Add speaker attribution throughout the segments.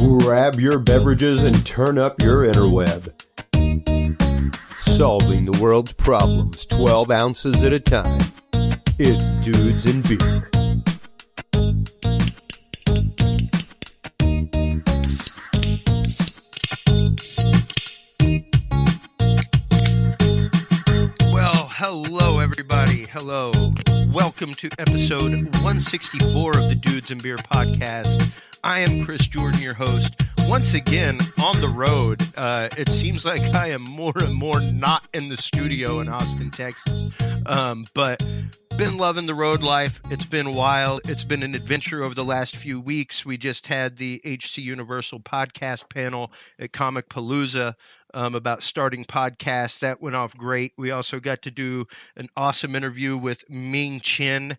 Speaker 1: Grab your beverages and turn up your interweb. Solving the world's problems 12 ounces at a time. It's Dudes and Beer.
Speaker 2: Well, hello everybody. Hello. Welcome to episode 164 of the Dudes and Beer podcast. I am Chris Jordan, your host. Once again, on the road. It seems like I am more and more not in the studio in Austin, Texas. But been loving the road life. It's been wild. It's been an adventure over the last few weeks. We just had the HC Universal podcast panel at Comic Palooza about starting podcasts. That went off great. We also got to do an awesome interview with Ming Chen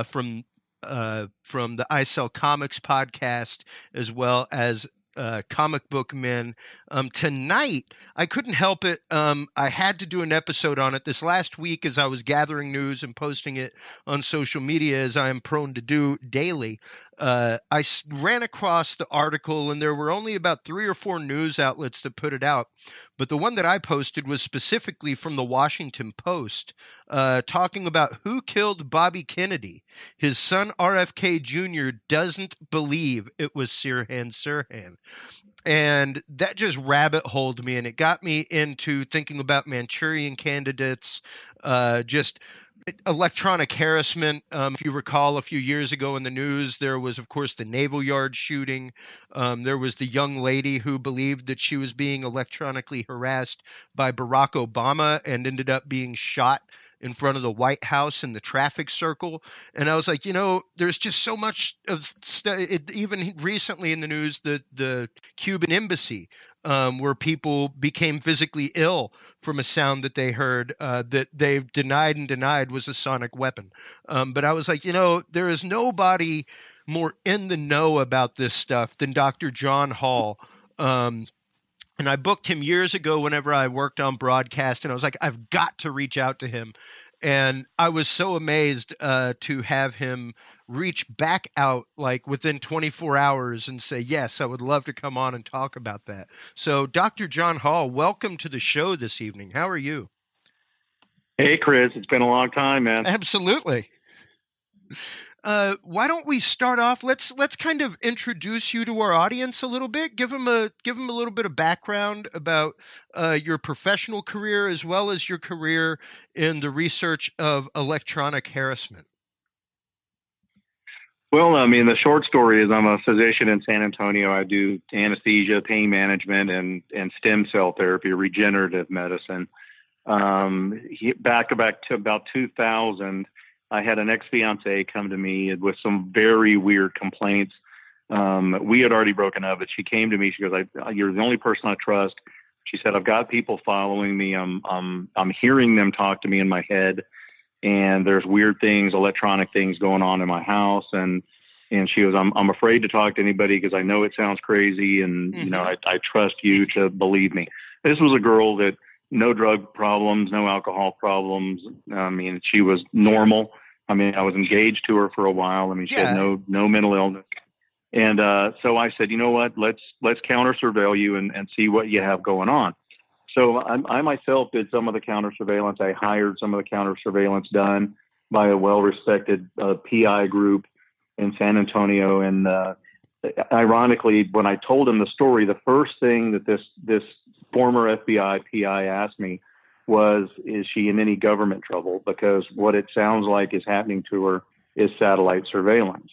Speaker 2: from the I Sell Comics podcast, as well as Comic Book Men. Tonight, I couldn't help it. I had to do an episode on it this last week as I was gathering news and posting it on social media, as I am prone to do daily. I ran across the article, and there were only about 3 or 4 news outlets that put it out. But the one that I posted was specifically from the Washington Post, talking about who killed Bobby Kennedy. His son RFK Jr. doesn't believe it was Sirhan Sirhan. And that just rabbit holed me, and it got me into thinking about Manchurian candidates, just electronic harassment. If you recall, a few years ago in the news, there was, of course, the Naval Yard shooting. There was the young lady who believed that she was being electronically harassed by Barack Obama and ended up being shot in front of the White House in the traffic circle. And I was like, there's just so much of even recently in the news, the Cuban embassy, where people became physically ill from a sound that they heard that they've denied was a sonic weapon. But I was like, there is nobody more in the know about this stuff than Dr. John Hall. And I booked him years ago whenever I worked on broadcast, and I was like, I've got to reach out to him. And I was so amazed to have him reach back out like within 24 hours and say, yes, I would love to come on and talk about that. So Dr. John Hall, welcome to the show this evening. How are you?
Speaker 3: Hey, Chris. It's been a long time, man.
Speaker 2: Absolutely. Why don't we start off? Let's kind of introduce you to our audience a little bit. Give them a little bit of background about your professional career as well as your career in the research of electronic harassment.
Speaker 3: Well, I mean, the short story is I'm a physician in San Antonio. I do anesthesia, pain management, and stem cell therapy, regenerative medicine. Back to about 2000. I had an ex-fiance come to me with some very weird complaints. We had already broken up, but she came to me. She goes, "You're the only person I trust." She said, "I've got people following me. I'm hearing them talk to me in my head, and there's weird things, electronic things going on in my house." And she goes, "I'm afraid to talk to anybody because I know it sounds crazy, and I trust you to believe me." This was a girl that no drug problems, no alcohol problems. I mean, she was normal. I mean, I was engaged to her for a while. I mean, she had no mental illness. And so I said, you know what, let's counter surveil you and see what you have going on. So I myself did some of the counter surveillance. I hired some of the counter surveillance done by a well-respected PI group in San Antonio. And ironically, when I told him the story, the first thing that this former FBI PI asked me was, is she in any government trouble? Because what it sounds like is happening to her is satellite surveillance.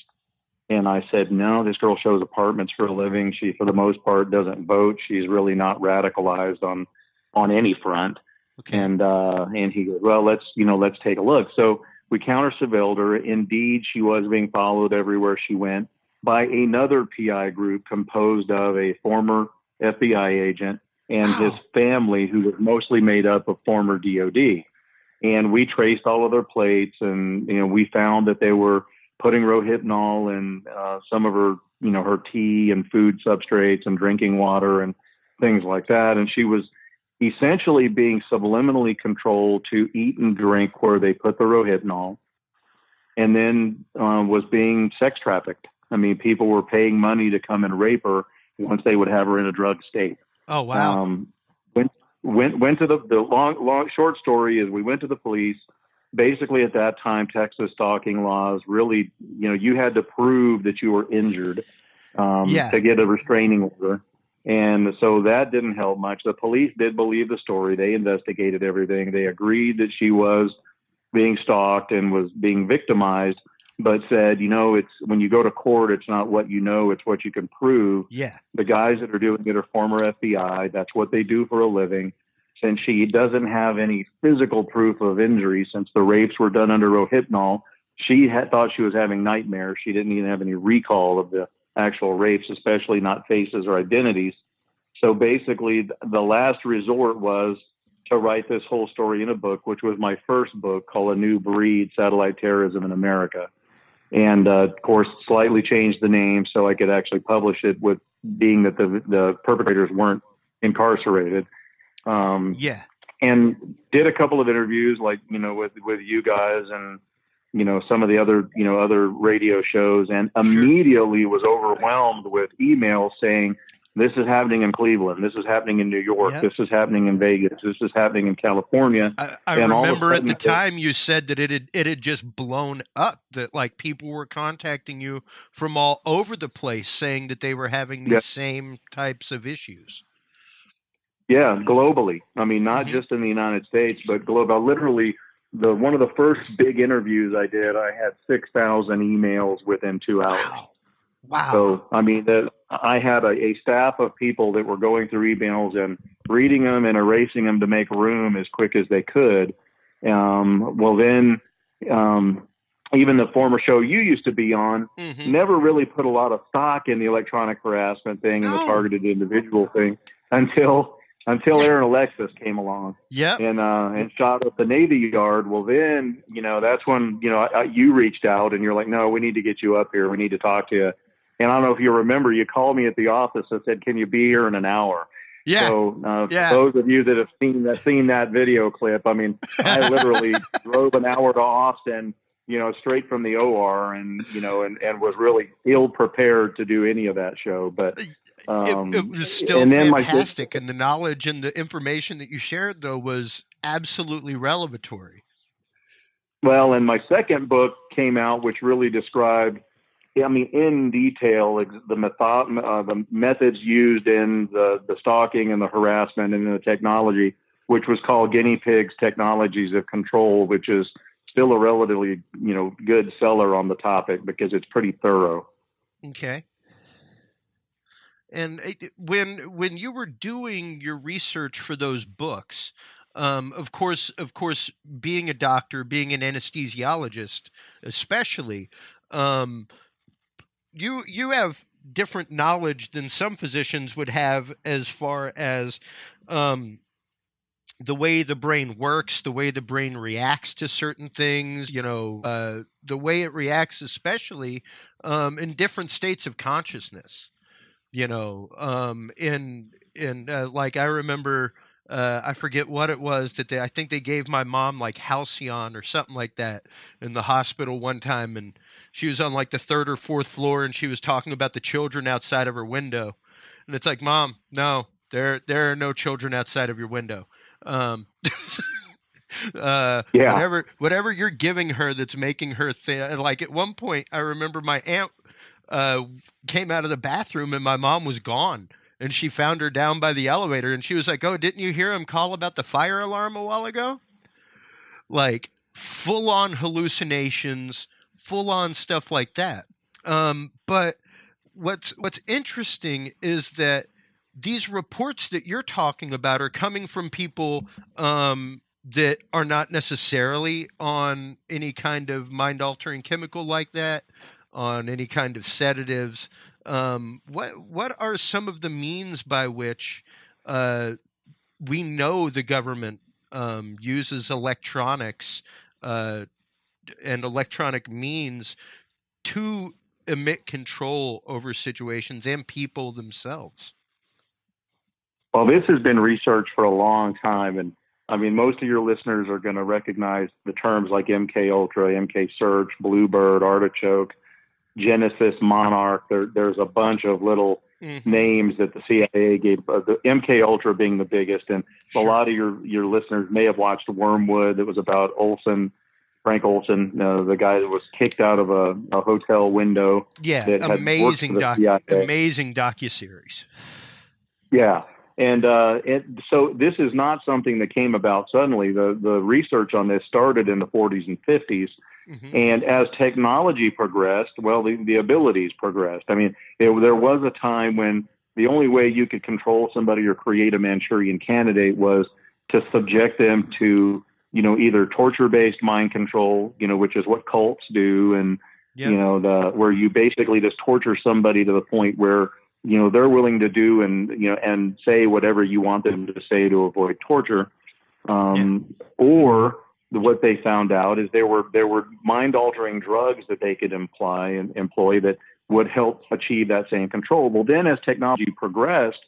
Speaker 3: And I said, no, this girl shows apartments for a living. She, for the most part, doesn't vote. She's really not radicalized on any front. Okay. And he goes, well, let's take a look. So we counter surveilled her. Indeed, she was being followed everywhere she went by another PI group composed of a former FBI agent and his family, who was mostly made up of former DOD. And we traced all of their plates, and we found that they were putting Rohypnol in some of her, her tea and food substrates and drinking water and things like that. And she was essentially being subliminally controlled to eat and drink where they put the Rohypnol, and then was being sex trafficked. I mean, people were paying money to come and rape her once they would have her in a drug state.
Speaker 2: Oh, wow.
Speaker 3: Went to the short story is we went to the police. Basically, at that time, Texas stalking laws really, you had to prove that you were injured to get a restraining order. And so that didn't help much. The police did believe the story. They investigated everything. They agreed that she was being stalked and was being victimized, but said, it's when you go to court, it's not what you know, it's what you can prove.
Speaker 2: Yeah.
Speaker 3: The guys that are doing it are former FBI. That's what they do for a living. Since she doesn't have any physical proof of injury, since the rapes were done under Rohypnol, she had thought she was having nightmares. She didn't even have any recall of the actual rapes, especially not faces or identities. So basically, the last resort was to write this whole story in a book, which was my first book called A New Breed, Satellite Terrorism in America. And, of course, slightly changed the name so I could actually publish it, with being that the perpetrators weren't incarcerated. And did a couple of interviews, like, with you guys and, some of the other radio shows, and immediately was overwhelmed with emails saying, this is happening in Cleveland, this is happening in New York, this is happening in Vegas, this is happening in California.
Speaker 2: I remember at the time you said that it had just blown up, that like people were contacting you from all over the place saying that they were having these same types of issues. Yeah,
Speaker 3: globally. I mean, not just in the United States, but global. Literally, one of the first big interviews I did, I had 6,000 emails within 2 hours.
Speaker 2: Wow.
Speaker 3: So, I mean, I had a staff of people that were going through emails and reading them and erasing them to make room as quick as they could. Then even the former show you used to be on never really put a lot of stock in the electronic harassment thing and the targeted individual thing until Aaron Alexis came along and shot up the Navy Yard. Well, then, that's when, you reached out and you're like, no, we need to get you up here. We need to talk to you. And I don't know if you remember, you called me at the office and said, can you be here in an hour?
Speaker 2: Yeah.
Speaker 3: So for those of you that have seen that video clip, I mean, I literally drove an hour to Austin, straight from the OR and was really ill prepared to do any of that show. But
Speaker 2: it was still fantastic. And the knowledge and the information that you shared, though, was absolutely revelatory.
Speaker 3: Well, and my second book came out, which really described, in detail, the methods used in the stalking and the harassment and the technology, which was called Guinea Pigs Technologies of Control, which is still a relatively, good seller on the topic because it's pretty thorough.
Speaker 2: Okay. And when you were doing your research for those books, of course, being a doctor, being an anesthesiologist, especially, you have different knowledge than some physicians would have as far as the way the brain works, the way the brain reacts to certain things, the way it reacts, especially in different states of consciousness. Like I remember, I forget what it was that I think they gave my mom like Halcyon or something like that in the hospital one time. And she was on like the 3rd or 4th floor and she was talking about the children outside of her window. And it's like, Mom, no, there are no children outside of your window. Whatever you're giving her that's making her like at one point, I remember my aunt came out of the bathroom and my mom was gone, and she found her down by the elevator and she was like, oh, didn't you hear him call about the fire alarm a while ago? Like full on hallucinations, full on stuff like that. But what's interesting is that these reports that you're talking about are coming from people that are not necessarily on any kind of mind-altering chemical like that, on any kind of sedatives. What are some of the means by which we know the government uses electronics and electronic means to emit control over situations and people themselves?
Speaker 3: Well, this has been researched for a long time. And I mean, most of your listeners are going to recognize the terms like MKUltra, MK Search, Bluebird, Artichoke, Genesis, Monarch. There's a bunch of little names that the CIA gave, the MKUltra being the biggest. And a lot of your listeners may have watched Wormwood. That was about Frank Olson, the guy that was kicked out of a hotel window.
Speaker 2: Yeah,
Speaker 3: that
Speaker 2: amazing
Speaker 3: amazing
Speaker 2: docuseries.
Speaker 3: Yeah. And so this is not something that came about suddenly. The research on this started in the 40s and 50s. And as technology progressed, well, the abilities progressed. I mean, there was a time when the only way you could control somebody or create a Manchurian candidate was to subject them to, either torture-based mind control, which is what cults do. And, where you basically just torture somebody to the point where, they're willing to do and say whatever you want them to say to avoid torture. Or what they found out is there were mind-altering drugs that they could employ that would help achieve that same control. Well, then as technology progressed,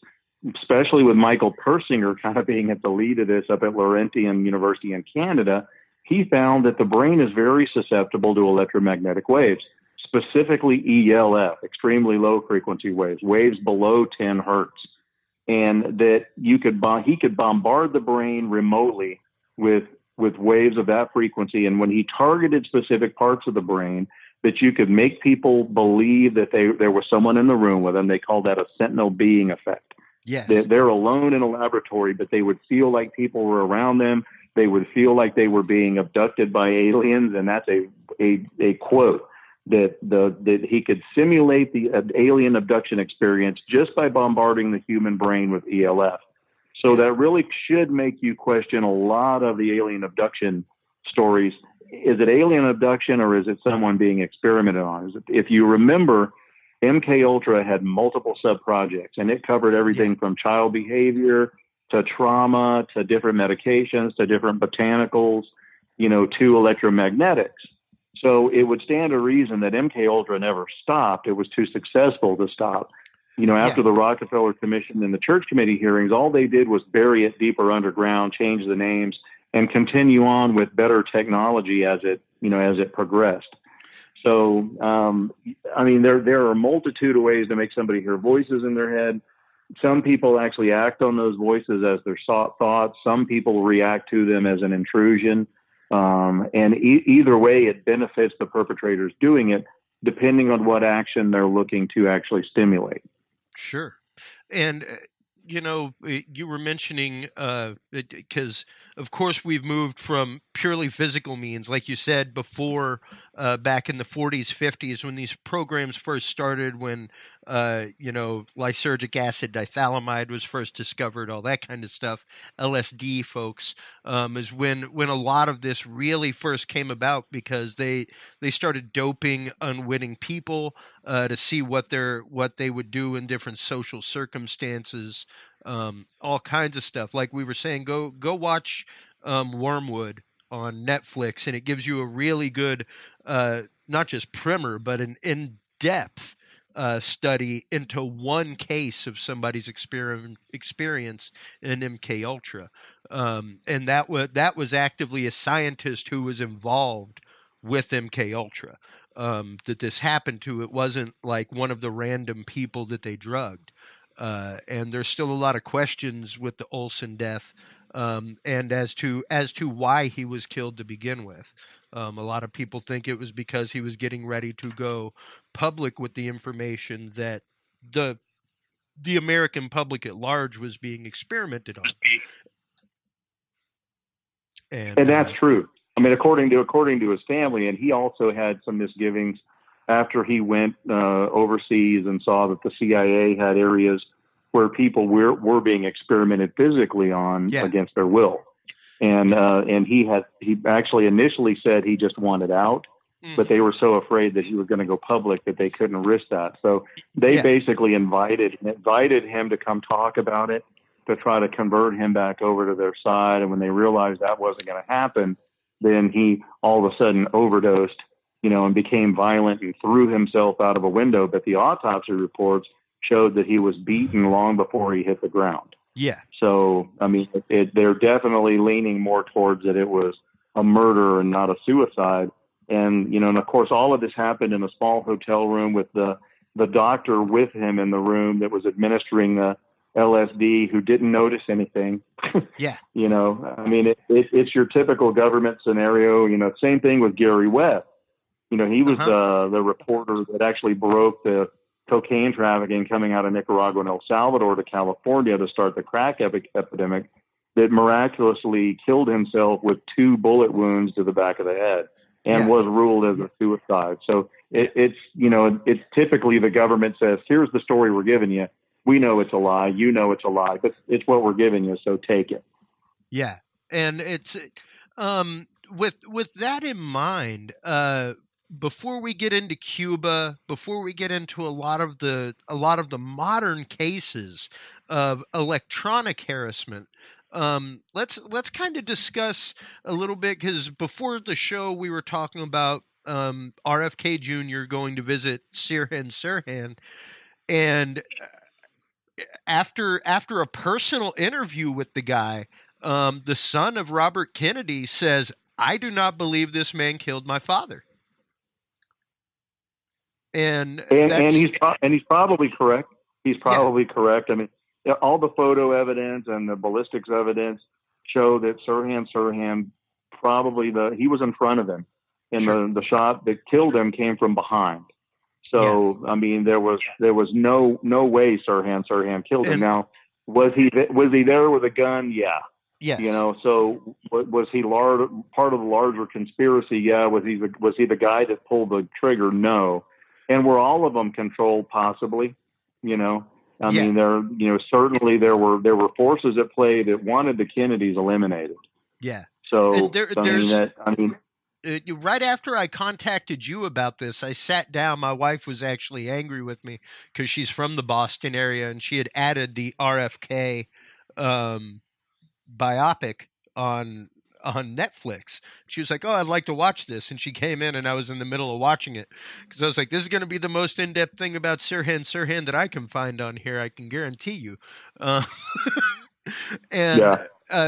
Speaker 3: especially with Michael Persinger kind of being at the lead of this up at Laurentian University in Canada, he found that the brain is very susceptible to electromagnetic waves, specifically ELF, extremely low frequency waves below 10 hertz. And that he could bombard the brain remotely with waves of that frequency. And when he targeted specific parts of the brain, that you could make people believe that there was someone in the room with them. They call that a sentinel being effect.
Speaker 2: Yes.
Speaker 3: They're alone in a laboratory, but they would feel like people were around them. They would feel like they were being abducted by aliens. And that's a quote that he could simulate the alien abduction experience just by bombarding the human brain with ELF. So that really should make you question a lot of the alien abduction stories. Is it alien abduction or is it someone being experimented on? If you remember, MKUltra had multiple sub-projects, and it covered everything from child behavior to trauma to different medications to different botanicals, to electromagnetics. So it would stand to reason that MKUltra never stopped. It was too successful to stop. After the Rockefeller Commission and the Church Committee hearings, all they did was bury it deeper underground, change the names, and continue on with better technology as it progressed. So, there are a multitude of ways to make somebody hear voices in their head. Some people actually act on those voices as their thoughts. Some people react to them as an intrusion. And either way, it benefits the perpetrators doing it, depending on what action they're looking to actually stimulate.
Speaker 2: Sure. And, you were mentioning, because of course we've moved from purely physical means, like you said before, back in the 40s, 50s, when these programs first started, when, lysergic acid dithalamide was first discovered, all that kind of stuff, LSD, folks, is when a lot of this really first came about, because they started doping unwitting people to see what they would do in different social circumstances, all kinds of stuff. Like we were saying, go watch Wormwood on Netflix, and it gives you a really good, not just primer, but an in-depth study into one case of somebody's experience in MKUltra, and that was actively a scientist who was involved with MKUltra. That this happened to. It wasn't like one of the random people that they drugged. And there's still a lot of questions with the Olson death, and as to why he was killed to begin with. A lot of people think it was because he was getting ready to go public with the information that the American public at large was being experimented on. And
Speaker 3: that's true. I mean, according to his family, and he also had some misgivings after he went overseas and saw that the CIA had areas where people were being experimented physically on against their will. And he actually initially said he just wanted out, but they were so afraid that he was going to go public that they couldn't risk that. So they basically invited him to come talk about it, to try to convert him back over to their side. And when they realized that wasn't going to happen, then he all of a sudden overdosed, and became violent and threw himself out of a window. But the autopsy reports showed that he was beaten long before he hit the ground.
Speaker 2: Yeah.
Speaker 3: So, I mean, they're definitely leaning more towards that it was a murder and not a suicide. And, and of course, all of this happened in a small hotel room with the the doctor with him in the room that was administering the LSD who didn't notice anything.
Speaker 2: Yeah.
Speaker 3: You know, I mean, it's your typical government scenario. You know, same thing with Gary Webb. You know, he was the reporter that actually broke the cocaine trafficking coming out of Nicaragua and El Salvador to California to start the crack epidemic that miraculously killed himself with 2 bullet wounds to the back of the head and was ruled as a suicide. So it's, you know, it's typically the government says, here's the story we're giving you. We know it's a lie. You know it's a lie, but it's what we're giving you, so take it.
Speaker 2: Yeah. And it's with that in mind, before we get into Cuba, before we get into a lot of the modern cases of electronic harassment, let's kind of discuss a little bit, because before the show we were talking about RFK Jr. going to visit Sirhan Sirhan, and after a personal interview with the guy, the son of Robert Kennedy says, "I do not believe this man killed my father." And
Speaker 3: he's probably correct. He's probably correct. I mean, all the photo evidence and the ballistics evidence show that Sirhan probably he was in front of him, and the shot that killed him came from behind. So I mean, there was no way Sirhan killed him. Now, was he there with a gun? Yeah.
Speaker 2: Yes.
Speaker 3: You know, so was he part of the larger conspiracy? Yeah. Was he the guy that pulled the trigger? No. And were all of them controlled? Possibly. You know, I mean, certainly there were forces at play that wanted the Kennedys eliminated.
Speaker 2: Yeah.
Speaker 3: So
Speaker 2: right after I contacted you about this, I sat down. My wife was actually angry with me because she's from the Boston area, and she had added the RFK biopic on Netflix. She was like, "Oh, I'd like to watch this," and she came in, and I was in the middle of watching it because I was like, "This is going to be the most in-depth thing about Sirhan Sirhan that I can find on here. I can guarantee you."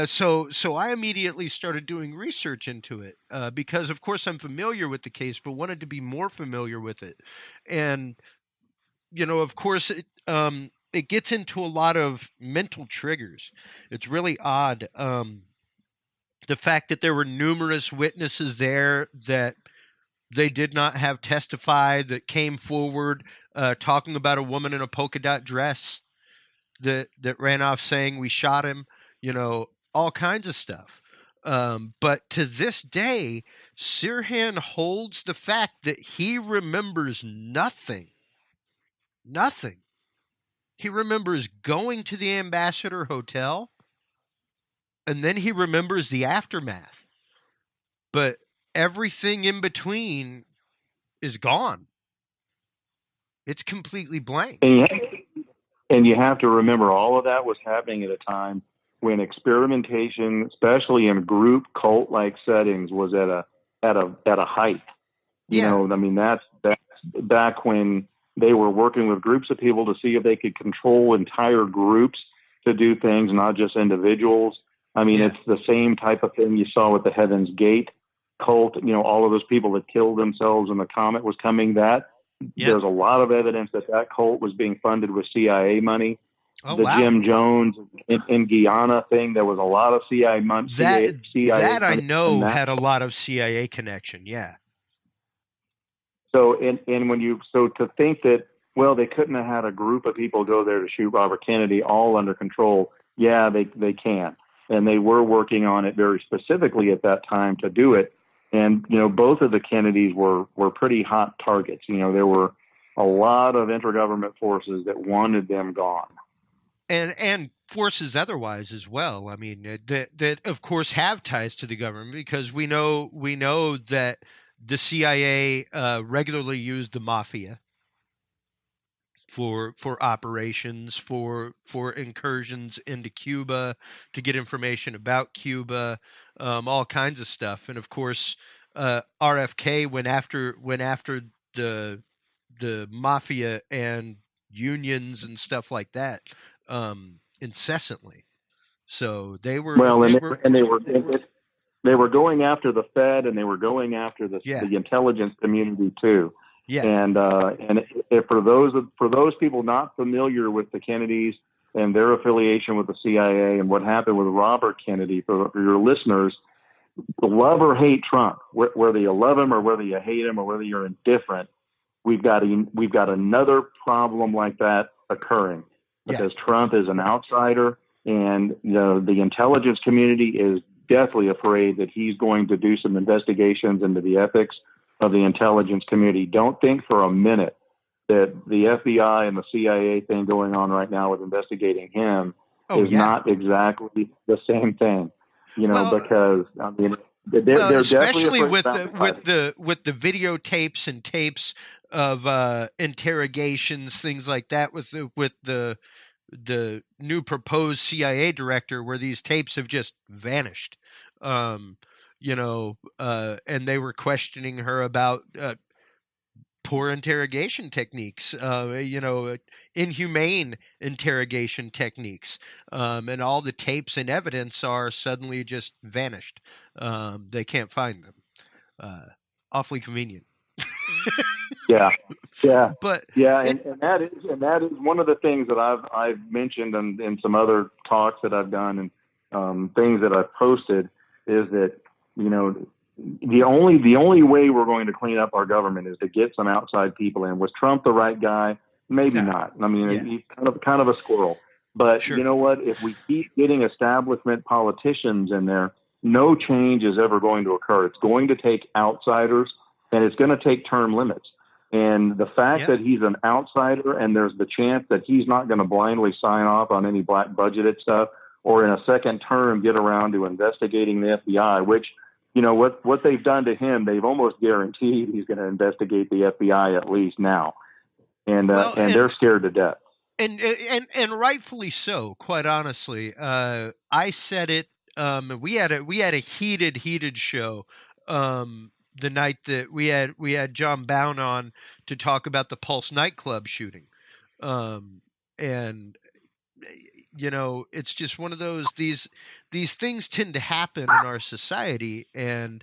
Speaker 2: So I immediately started doing research into it because, of course, I'm familiar with the case, but wanted to be more familiar with it. And, you know, of course, it gets into a lot of mental triggers. It's really odd. The fact that there were numerous witnesses there that they did not have testify, that came forward talking about a woman in a polka dot dress that ran off saying we shot him, you know, all kinds of stuff. But to this day, Sirhan holds the fact that he remembers nothing. Nothing. He remembers going to the Ambassador Hotel, and then he remembers the aftermath. But everything in between is gone. It's completely blank.
Speaker 3: And you have to remember, all of that was happening at a time when experimentation, especially in group cult-like settings, was at a height. You know, I mean, that's back when they were working with groups of people to see if they could control entire groups to do things, not just individuals. I mean, it's the same type of thing you saw with the Heaven's Gate cult. You know, all of those people that killed themselves when the comet was coming. There's a lot of evidence that cult was being funded with CIA money. Jim Jones in Guyana thing, there was a lot of CIA money.
Speaker 2: That I know had a lot of CIA connection. Yeah.
Speaker 3: So, to think that, well, they couldn't have had a group of people go there to shoot Robert Kennedy all under control. Yeah, they can. And they were working on it very specifically at that time to do it. And, you know, both of the Kennedys were pretty hot targets. You know, there were a lot of intergovernment forces that wanted them gone.
Speaker 2: And forces otherwise as well. I mean, that of course have ties to the government, because we know that the CIA regularly used the mafia for operations, for incursions into Cuba, to get information about Cuba, all kinds of stuff. And of course, RFK went after the mafia and unions and stuff like that incessantly. So they were
Speaker 3: they were going after the Fed, and they were going after the intelligence community too.
Speaker 2: Yeah.
Speaker 3: And if for those people not familiar with the Kennedys and their affiliation with the CIA and what happened with Robert Kennedy, for your listeners, love or hate Trump, whether you love him or whether you hate him or whether you're indifferent, we've got another problem like that occurring because Trump is an outsider, and the intelligence community is deathly afraid that he's going to do some investigations into the ethics of the intelligence community. Don't think for a minute that the FBI and the CIA thing going on right now with investigating him is not exactly the same thing. Because I mean, they're
Speaker 2: especially
Speaker 3: definitely
Speaker 2: with the videotapes and tapes of interrogations, things like that, with the new proposed CIA director, where these tapes have just vanished. And they were questioning her about poor interrogation techniques, inhumane interrogation techniques, and all the tapes and evidence are suddenly just vanished. They can't find them. Awfully convenient.
Speaker 3: Yeah.
Speaker 2: But
Speaker 3: and that is one of the things that I've mentioned in some other talks that I've done and things that I've posted is that the only way we're going to clean up our government is to get some outside people in. Was Trump the right guy? Maybe not. I mean, he's kind of a squirrel. But you know what? If we keep getting establishment politicians in there, no change is ever going to occur. It's going to take outsiders, and it's going to take term limits. And the fact that he's an outsider and there's the chance that he's not going to blindly sign off on any black budgeted stuff or in a second term get around to investigating the FBI, which, what they've done to him, they've almost guaranteed he's going to investigate the FBI at least now. And they're scared to death.
Speaker 2: And rightfully so, quite honestly. I said it. We had a heated show. The night that we had John Bound on to talk about the Pulse nightclub shooting. And it's just one of those, these things tend to happen in our society, and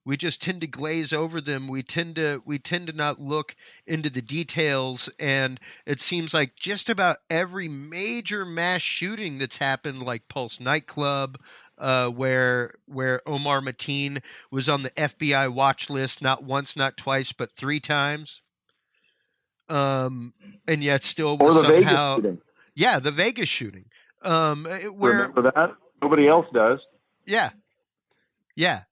Speaker 2: we just tend to glaze over them. We tend to not look into the details, and it seems like just about every major mass shooting that's happened, like Pulse nightclub, where Omar Mateen was on the FBI watch list not once, not twice, but 3 times. And yet still was
Speaker 3: or the
Speaker 2: somehow
Speaker 3: Vegas shooting.
Speaker 2: Yeah, the Vegas shooting.
Speaker 3: Remember that? Nobody else does.
Speaker 2: Yeah.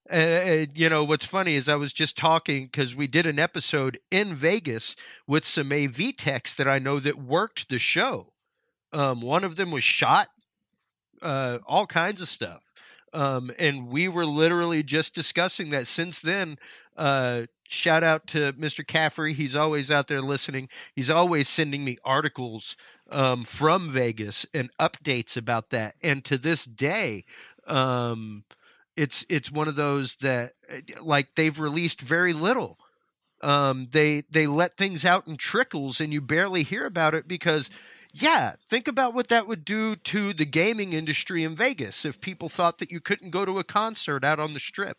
Speaker 2: What's funny is I was just talking, because we did an episode in Vegas with some AV techs that I know that worked the show. One of them was shot, all kinds of stuff. And we were literally just discussing that. Since then, shout out to Mr. Caffrey. He's always out there listening. He's always sending me articles from Vegas and updates about that. And to this day, it's one of those that, like, they've released very little. They let things out in trickles, and you barely hear about it because, think about what that would do to the gaming industry in Vegas if people thought that you couldn't go to a concert out on the Strip.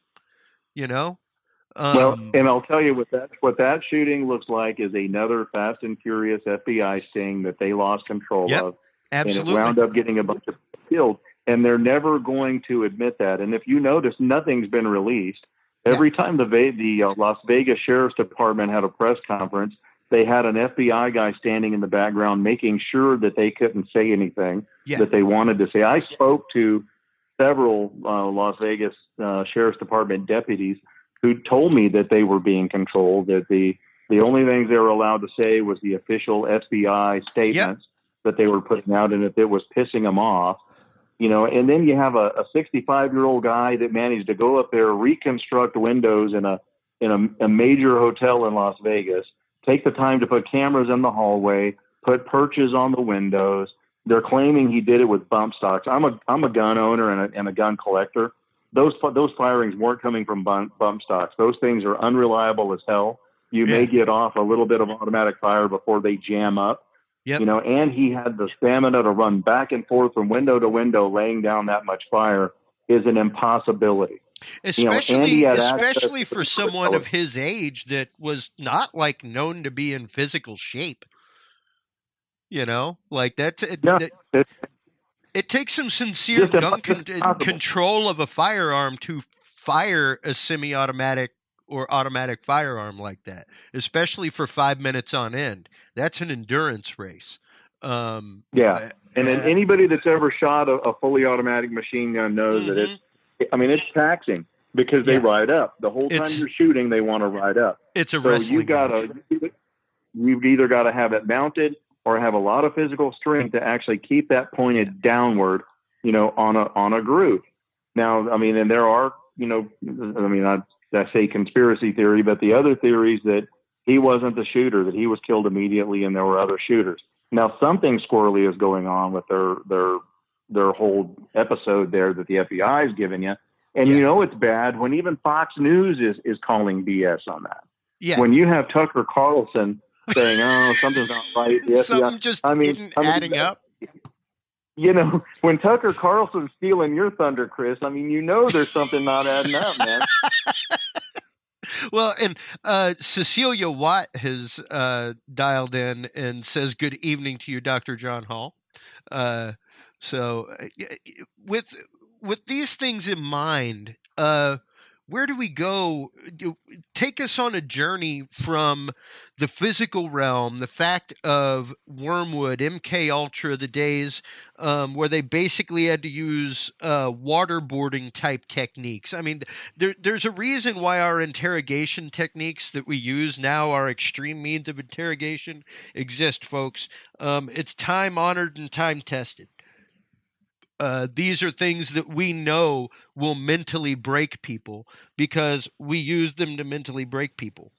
Speaker 3: Well, and I'll tell you what that shooting looks like is another Fast and Furious FBI sting that they lost control of.
Speaker 2: Absolutely.
Speaker 3: And it wound up getting a bunch of people killed, and they're never going to admit that. And if you notice, nothing's been released. Every time the Las Vegas Sheriff's Department had a press conference, they had an FBI guy standing in the background making sure that they couldn't say anything that they wanted to say. I spoke to several Las Vegas Sheriff's Department deputies who told me that they were being controlled, that the only things they were allowed to say was the official FBI statements that they were putting out, and if it was pissing them off. And then you have a 65-year-old guy that managed to go up there, reconstruct windows in a major hotel in Las Vegas, take the time to put cameras in the hallway, put perches on the windows. They're claiming he did it with bump stocks. I'm a gun owner and a gun collector. Those firings weren't coming from bump stocks. Those things are unreliable as hell. You may get off a little bit of automatic fire before they jam up. And he had the stamina to run back and forth from window to window, laying down that much fire is an impossibility. And he had access
Speaker 2: Especially
Speaker 3: to
Speaker 2: for
Speaker 3: the
Speaker 2: someone of
Speaker 3: facility.
Speaker 2: his age that was not like known to be in physical shape. Like
Speaker 3: Yeah, it's
Speaker 2: it takes some sincere
Speaker 3: just impossible.
Speaker 2: control of a firearm to fire a semi-automatic or automatic firearm like that, especially for 5 minutes on end. That's an endurance race. Um,
Speaker 3: Yeah.
Speaker 2: uh,
Speaker 3: And then
Speaker 2: uh,
Speaker 3: anybody that's ever shot a fully automatic machine gun knows that
Speaker 2: mhm.
Speaker 3: it's taxing because they
Speaker 2: Yeah,
Speaker 3: ride up. The whole time
Speaker 2: it's
Speaker 3: you're shooting, they want to ride up.
Speaker 2: it's a
Speaker 3: So
Speaker 2: wrestling match.
Speaker 3: you've either got to have it mounted or have a lot of physical strength to actually keep that
Speaker 2: Yeah,
Speaker 3: pointed downward, on a groove. Now, and there are, I say conspiracy theory, but the other theories that he wasn't the shooter, that he was killed immediately and there were other shooters. Now, something squirrely is going on with their whole episode there that the FBI is giving you. And
Speaker 2: yeah,
Speaker 3: it's bad when even Fox News is calling BS on that.
Speaker 2: yeah.
Speaker 3: When you have Tucker Carlson saying, "Oh, something's not right," the FBI.
Speaker 2: Something just
Speaker 3: I mean,
Speaker 2: isn't
Speaker 3: I mean,
Speaker 2: adding up.
Speaker 3: when Tucker Carlson's stealing your thunder, Chris, there's something not adding up, man.
Speaker 2: Well, and Cecilia Watt has dialed in and says, "Good evening to you, Dr. John Hall." Uh, so, with these things in mind, where do we go? Take us on a journey from the physical realm, the fact of Wormwood, MK Ultra, the days where they basically had to use waterboarding type techniques. There's a reason why our interrogation techniques that we use now, our extreme means of interrogation, exist, folks. It's time honored and time tested. These are things that we know will mentally break people because we use them to mentally break people.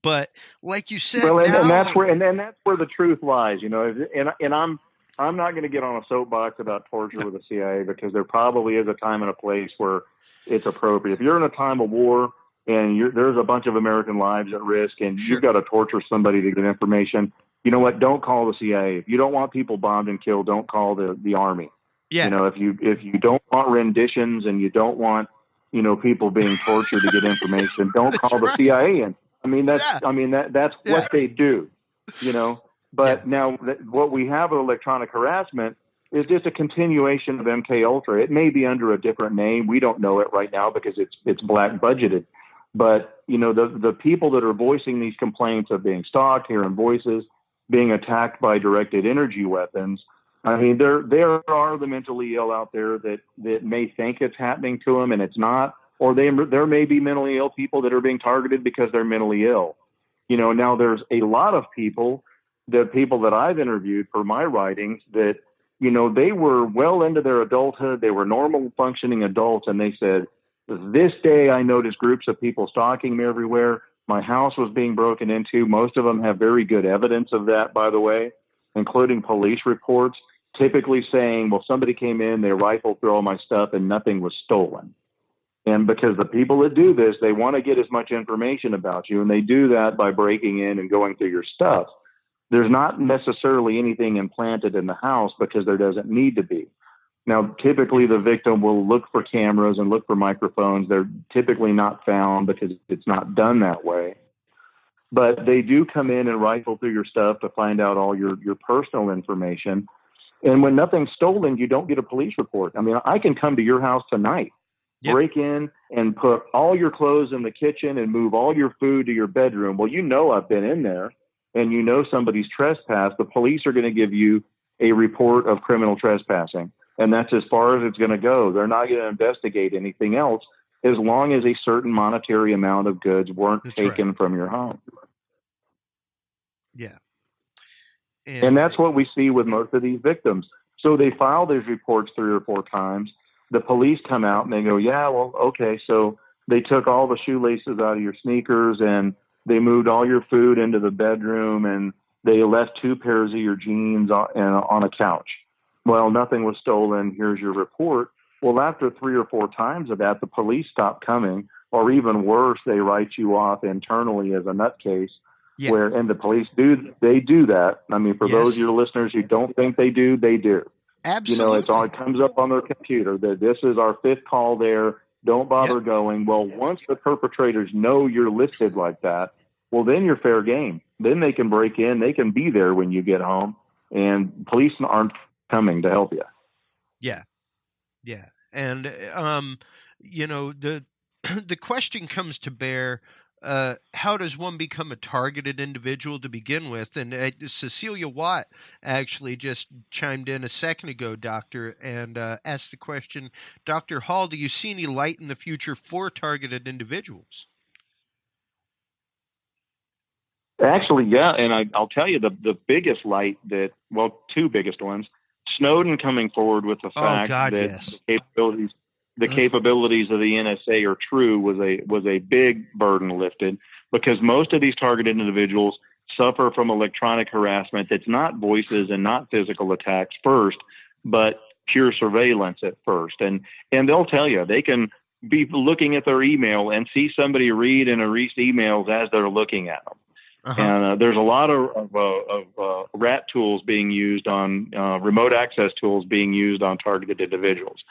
Speaker 2: But like you said,
Speaker 3: Well, and that's
Speaker 2: now,
Speaker 3: where that's where the truth lies, And I'm not going to get on a soapbox about torture
Speaker 2: no,
Speaker 3: with the CIA because there probably is a time and a place where it's appropriate. If you're in a time of war and there's a bunch of American lives at risk, and you've
Speaker 2: sure,
Speaker 3: got to torture somebody to get information, you know what? Don't call the CIA. If you don't want people bombed and killed, don't call the Army.
Speaker 2: yeah,
Speaker 3: If you don't want renditions and you don't want people being tortured to get information, don't
Speaker 2: that's
Speaker 3: call the
Speaker 2: right.
Speaker 3: CIA in.
Speaker 2: Yeah,
Speaker 3: That's
Speaker 2: yeah,
Speaker 3: what they do, you know.
Speaker 2: yeah,
Speaker 3: But now what we have with electronic harassment is just a continuation of MK Ultra. It may be under a different name. We don't know it right now because it's black budgeted. But the people that are voicing these complaints of being stalked, hearing voices, being attacked by directed energy weapons. There are the mentally ill out there that may think it's happening to them and it's not, or there may be mentally ill people that are being targeted because they're mentally ill. Now there's a lot of people, the people that I've interviewed for my writings, that they were well into their adulthood, they were normal functioning adults, and they said, "This day I noticed groups of people stalking me everywhere. My house was being broken into." Most of them have very good evidence of that, by the way, including police reports, typically saying, well, somebody came in, they rifled through all my stuff and nothing was stolen. And because the people that do this, they want to get as much information about you, and they do that by breaking in and going through your stuff. There's not necessarily anything implanted in the house because there doesn't need to be. Now, typically the victim will look for cameras and look for microphones. They're typically not found because it's not done that way. But they do come in and rifle through your stuff to find out all your personal information. And when nothing's stolen, you don't get a police report. I can come to your house tonight,
Speaker 2: yep,
Speaker 3: break in and put all your clothes in the kitchen and move all your food to your bedroom. Well, I've been in there and somebody's trespassed. The police are going to give you a report of criminal trespassing. And that's as far as it's going to go. They're not going to investigate anything else as long as a certain monetary amount of goods weren't
Speaker 2: that's right.
Speaker 3: taken from your home.
Speaker 2: Yeah,
Speaker 3: And
Speaker 2: and
Speaker 3: that's what we see with most of these victims. So they file these reports 3 or 4 times. The police come out and they go, yeah, well, okay. So they took all the shoelaces out of your sneakers and they moved all your food into the bedroom and they left 2 pairs of your jeans on a couch. Well, nothing was stolen. Here's your report. Well, after 3 or 4 times of that, the police stop coming, or even worse, they write you off internally as a nutcase.
Speaker 2: yeah,
Speaker 3: And the police do that. For those of
Speaker 2: yes,
Speaker 3: your listeners who don't think they do, they do. It
Speaker 2: absolutely.
Speaker 3: comes up on their computer that this is our 5th call there. Don't bother going. Well, once the perpetrators know you're listed like that, well, then you're fair game. Then they can break in. They can be there when you get home, and police aren't coming to help you.
Speaker 2: Yeah. Yeah. And, the the question comes to bear, how does one become a targeted individual to begin with? And Cecilia Watt actually just chimed in a second ago, Doctor, and asked the question, Dr. Hall, do you see any light in the future for targeted individuals?
Speaker 3: Actually, yeah, and I'll tell you the biggest light two biggest ones. Snowden coming forward with the fact that
Speaker 2: yes.
Speaker 3: the capabilities of the NSA are true was a big burden lifted, because most of these targeted individuals suffer from electronic harassment that's not voices and not physical attacks first, but pure surveillance at first. And they'll tell you they can be looking at their email and see somebody read and erase emails as they're looking at them. And there's a lot of rat tools being used on remote access tools being used on targeted individuals,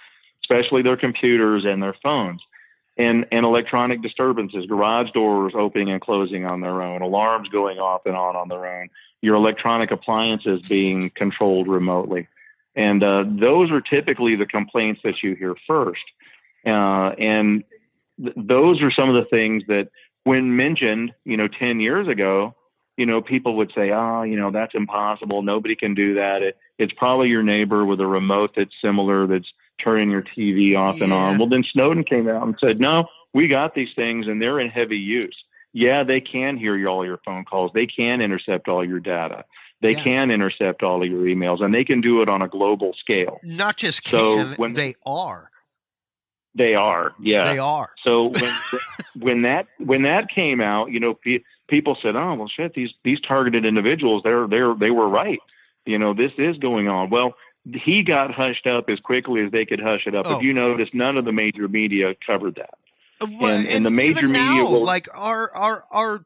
Speaker 3: especially their computers and their phones, and electronic disturbances, garage doors opening and closing on their own, alarms going off and on their own, your electronic appliances being controlled remotely. And those are typically the complaints that you hear first. Those are some of the things that, when mentioned, 10 years ago, people would say, that's impossible. Nobody can do that. It's probably your neighbor with a remote that's similar, that's turning your TV off and on. Well, then Snowden came out and said, no, we got these things and they're in heavy use. Yeah, they can hear all your phone calls. They can intercept all your data. They can intercept all of your emails, and they can do it on a global scale.
Speaker 2: Not just can, they are.
Speaker 3: They are, yeah.
Speaker 2: They are.
Speaker 3: So when that came out, people said, "Oh, well, shit, these targeted individuals, they were right. This is going on." Well, he got hushed up as quickly as they could hush it up. If you notice, none of the major media covered that. And the major
Speaker 2: even
Speaker 3: media
Speaker 2: now, like our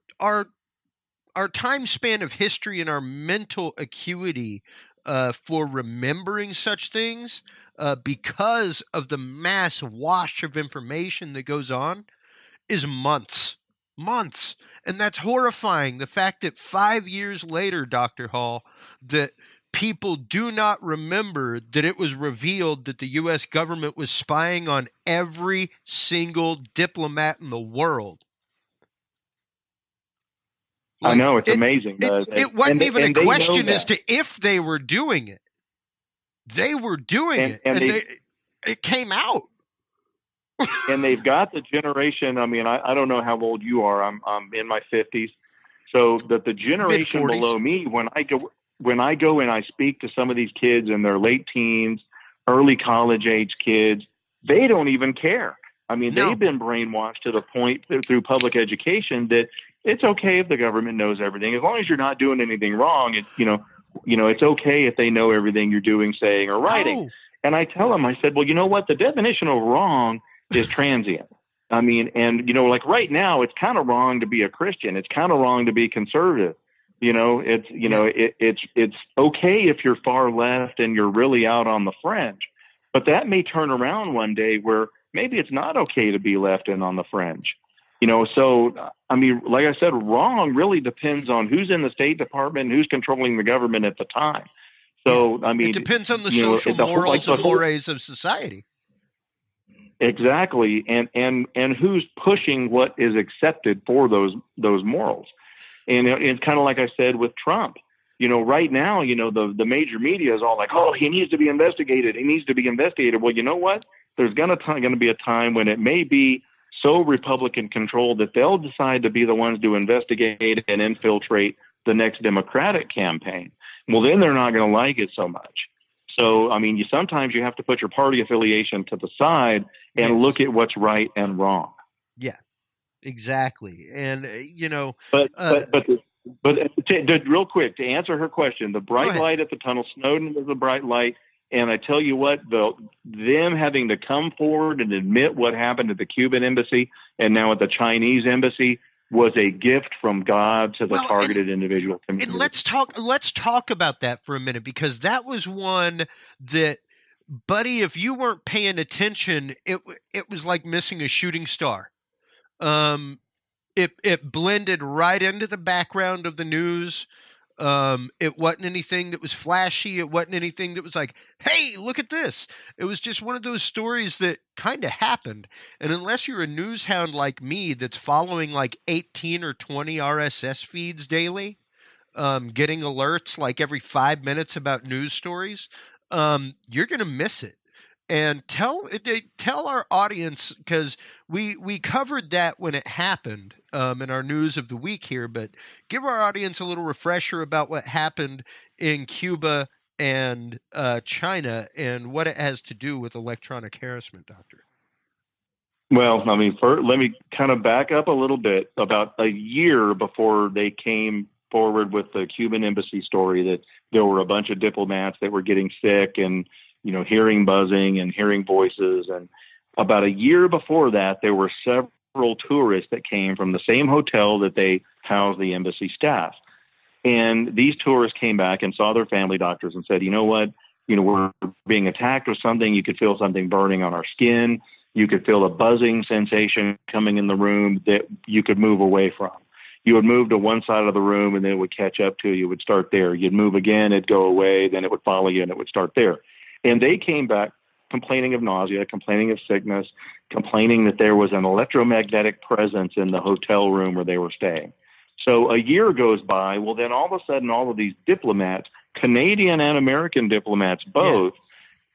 Speaker 2: time span of history and our mental acuity for remembering such things, because of the mass wash of information that goes on, is months. And that's horrifying. The fact that 5 years later, Dr. Hall, that people do not remember that it was revealed that the U.S. government was spying on every single diplomat in the world.
Speaker 3: I know, it's amazing.
Speaker 2: It wasn't even a question as to if they were doing it. They were doing it, and it came out.
Speaker 3: And they've got the generation. I mean, I don't know how old you are. I'm in my 50s. So that the generation
Speaker 2: Mid-40s.
Speaker 3: below me, when I go and I speak to some of these kids in their late teens, early college age kids, they don't even care. I mean, they've been brainwashed to the point through public education that it's okay if the government knows everything, as long as you're not doing anything wrong. It's okay if they know everything you're doing, saying, or writing.
Speaker 2: Oh.
Speaker 3: And I tell them, I said, well, you know what? The definition of wrong is transient. I mean, and like right now, it's kind of wrong to be a Christian. It's kind of wrong to be conservative. It's okay if you're far left and you're really out on the fringe, but that may turn around one day where maybe it's not okay to be left and on the fringe. So, I mean, like I said, wrong really depends on who's in the State Department, who's controlling the government at the time. So, I mean,
Speaker 2: it depends on the social morals and mores of society.
Speaker 3: Exactly. And who's pushing what is accepted for those morals. And it's kind of like I said with Trump. Right now, the major media is all like, oh, he needs to be investigated. He needs to be investigated. Well, you know what? There's going to be a time when it may be so Republican controlled that they'll decide to be the ones to investigate and infiltrate the next Democratic campaign. Well, then they're not going to like it so much. So, I mean, sometimes you have to put your party affiliation to the side and look at what's right and wrong.
Speaker 2: Yeah, exactly. And,
Speaker 3: But real quick, to answer her question, the bright light at the tunnel, Snowden was a bright light. And I tell you what, them having to come forward and admit what happened at the Cuban embassy and now at the Chinese embassy was a gift from God to the targeted individual community.
Speaker 2: And let's talk about that for a minute, because that was one that buddy, if you weren't paying attention, it was like missing a shooting star. It blended right into the background of the news. It wasn't anything that was flashy. It wasn't anything that was like, hey, look at this. It was just one of those stories that kind of happened. And unless you're a news hound like me that's following like 18 or 20 RSS feeds daily, getting alerts like every 5 minutes about news stories, you're going to miss it. And tell our audience, because we covered that when it happened in our news of the week here, but give our audience a little refresher about what happened in Cuba and China and what it has to do with electronic harassment, Doctor.
Speaker 3: Well, I mean, first, let me kind of back up a little bit. About a year before they came forward with the Cuban embassy story that there were a bunch of diplomats that were getting sick and, hearing buzzing and hearing voices. And about a year before that, there were several tourists that came from the same hotel that they housed the embassy staff. And these tourists came back and saw their family doctors and said, you know what, we're being attacked with something. You could feel something burning on our skin. You could feel a buzzing sensation coming in the room that you could move away from. You would move to one side of the room and then it would catch up to you. It would start there. You'd move again, it'd go away, then it would follow you and it would start there. And they came back complaining of nausea, complaining of sickness, complaining that there was an electromagnetic presence in the hotel room where they were staying. So a year goes by. Well, then all of a sudden, all of these diplomats, Canadian and American diplomats both,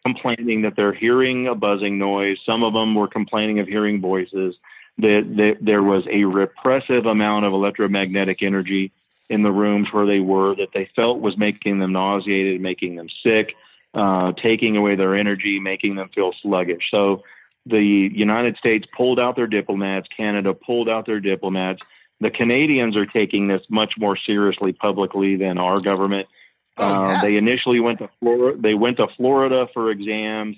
Speaker 3: complaining that they're hearing a buzzing noise. Some of them were complaining of hearing voices, that there was a repressive amount of electromagnetic energy in the rooms where they were that they felt was making them nauseated, making them sick, taking away their energy, making them feel sluggish. So the United States pulled out their diplomats. Canada pulled out their diplomats. The Canadians are taking this much more seriously publicly than our government. They initially went to Florida. They went to Florida for exams.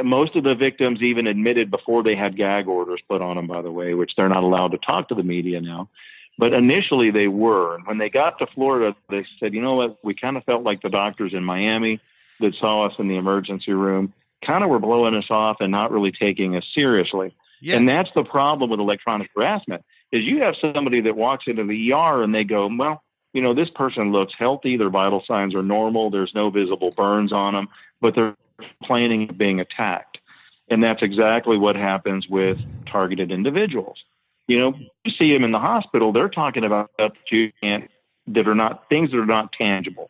Speaker 3: Most of the victims even admitted before they had gag orders put on them, by the way, which they're not allowed to talk to the media now. But initially they were. And when they got to Florida, they said, you know what, we kind of felt like the doctors in Miami that saw us in the emergency room kind of were blowing us off and not really taking us seriously. Yeah. And that's the problem with electronic harassment, is you have somebody that walks into the ER and they go, well, this person looks healthy. Their vital signs are normal. There's no visible burns on them, but they're complaining of being attacked. And that's exactly what happens with targeted individuals. You see them in the hospital, they're talking about stuff that are not things that are not tangible.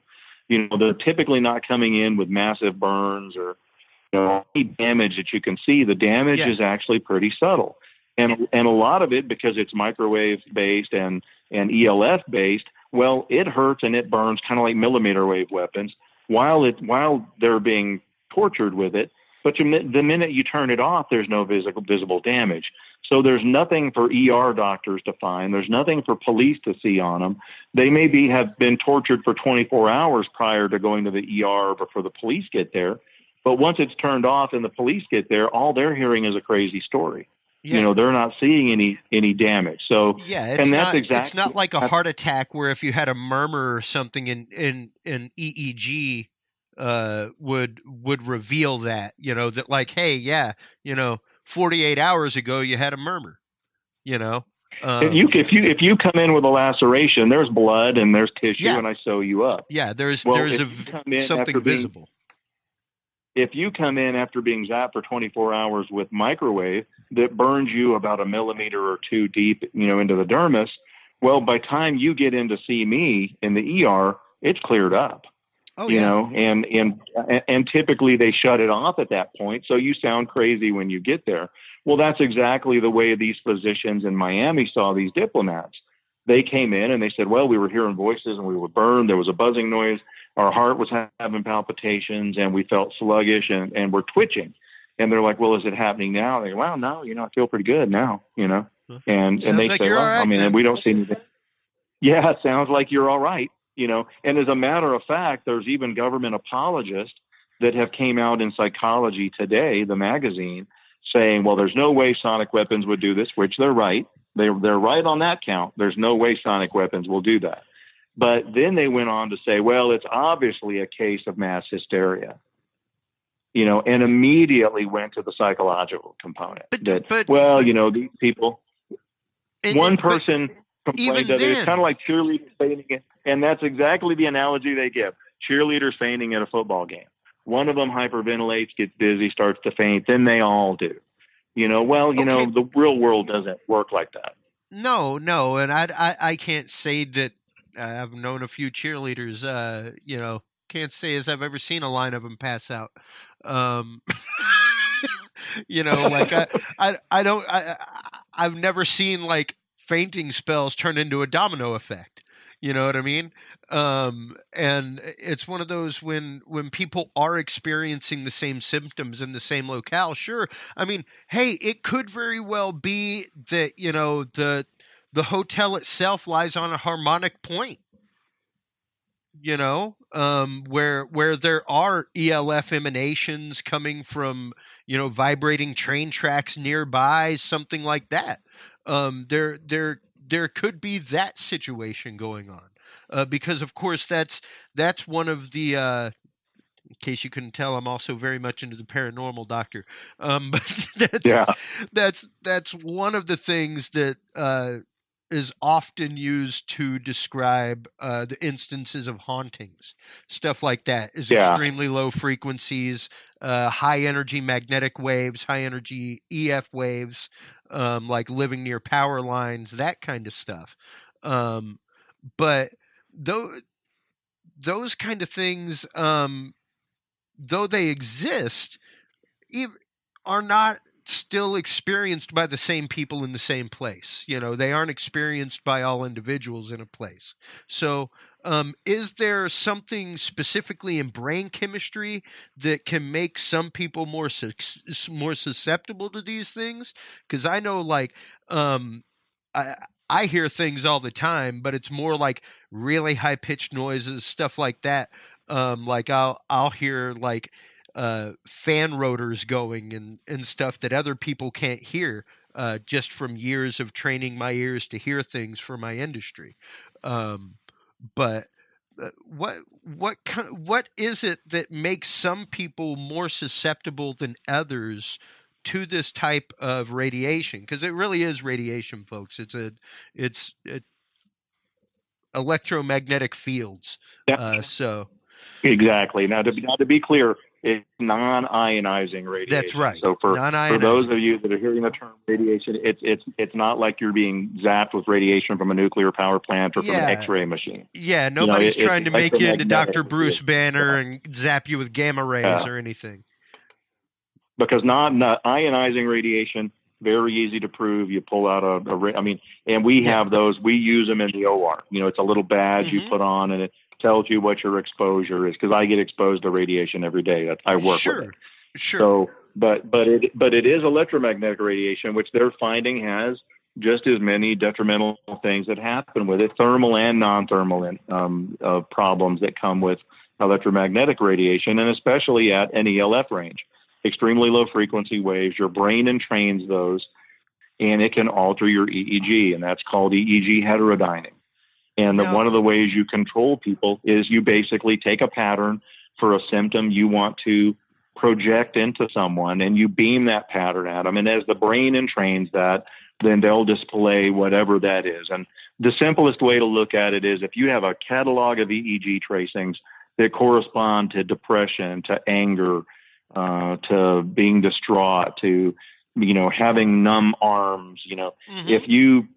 Speaker 3: They're typically not coming in with massive burns or any damage that you can see. The damage is actually pretty subtle. And a lot of it, because it's microwave based and ELF based, well, it hurts and it burns kind of like millimeter wave weapons while they're being tortured with it. But the minute you turn it off, there's no visible damage. So there's nothing for ER doctors to find. There's nothing for police to see on them. They maybe have been tortured for 24 hours prior to going to the ER before the police get there. But once it's turned off and the police get there, all they're hearing is a crazy story. Yeah. They're not seeing any damage. So
Speaker 2: it's not like a heart attack where if you had a murmur or something in EEG would reveal that, that like, hey, 48 hours ago you had a murmur,
Speaker 3: if you come in with a laceration, there's blood and there's tissue and I sew you up.
Speaker 2: Yeah, there's something visible.
Speaker 3: If you come in after being zapped for 24 hours with microwave that burns you about a millimeter or two deep, into the dermis, well, by the time you get in to see me in the ER, it's cleared up. And typically they shut it off at that point. So you sound crazy when you get there. Well, that's exactly the way these physicians in Miami saw these diplomats. They came in and they said, well, we were hearing voices and we were burned. There was a buzzing noise. Our heart was having palpitations and we felt sluggish and we're twitching. And they're like, well, is it happening now? They go, well, no, I feel pretty good now, And they
Speaker 2: like
Speaker 3: say, well,
Speaker 2: right,
Speaker 3: and we don't see anything. Yeah, it sounds like you're all right. And as a matter of fact, there's even government apologists that have came out in Psychology Today, the magazine, saying, well, there's no way sonic weapons would do this, which they're right. They're right on that count. There's no way sonic weapons will do that. But then they went on to say, well, it's obviously a case of mass hysteria. and immediately went to the psychological component these people, one person complained that it's kind of like cheerleaders fainting it. And that's exactly the analogy they give. Cheerleaders fainting at a football game. One of them hyperventilates, gets dizzy, starts to faint. Then they all do. The real world doesn't work like that.
Speaker 2: No. And I can't say that I've known a few cheerleaders, can't say as I've ever seen a line of them pass out. I've never seen like fainting spells turn into a domino effect. You know what I mean? And it's one of those when people are experiencing the same symptoms in the same locale. Sure. I mean, hey, it could very well be that, the hotel itself lies on a harmonic point, where there are ELF emanations coming from, vibrating train tracks nearby, something like that. There could be that situation going on, because of course that's one of the in case you couldn't tell, I'm also very much into the paranormal, doctor. But that's one of the things that is often used to describe the instances of hauntings. Stuff like that is extremely low frequencies, high energy magnetic waves, high energy EF waves, like living near power lines, that kind of stuff. But those kind of things, though they exist, are not still experienced by the same people in the same place. They aren't experienced by all individuals in a place. So is there something specifically in brain chemistry that can make some people more susceptible to these things? Because I know, like, I hear things all the time, but it's more like really high pitched noises, stuff like that. Like I'll hear like fan rotors going and stuff that other people can't hear, just from years of training my ears to hear things for my industry. But what is it that makes some people more susceptible than others to this type of radiation? Because it really is radiation, folks. It's electromagnetic fields. So
Speaker 3: exactly. Now to be clear, it's non-ionizing radiation.
Speaker 2: That's right.
Speaker 3: So for those of you that are hearing the term radiation, it's not like you're being zapped with radiation from a nuclear power plant or from an X-ray machine.
Speaker 2: Yeah, nobody's trying to make you into Dr. Bruce Banner and zap you with gamma rays or anything.
Speaker 3: Because not ionizing radiation, very easy to prove. You pull out and we have those. We use them in the OR. It's a little badge you put on, and it tells you what your exposure is. Because I get exposed to radiation every day. I work with it.
Speaker 2: Sure.
Speaker 3: So, but it is electromagnetic radiation, which they're finding has just as many detrimental things that happen with it, thermal and non-thermal problems that come with electromagnetic radiation, and especially at an ELF range. Extremely low frequency waves, your brain entrains those, and it can alter your EEG, and that's called EEG heterodyning. And one of the ways you control people is you basically take a pattern for a symptom you want to project into someone, and you beam that pattern at them. And as the brain entrains that, then they'll display whatever that is. And the simplest way to look at it is if you have a catalog of EEG tracings that correspond to depression, to anger, to being distraught, to having numb arms. If you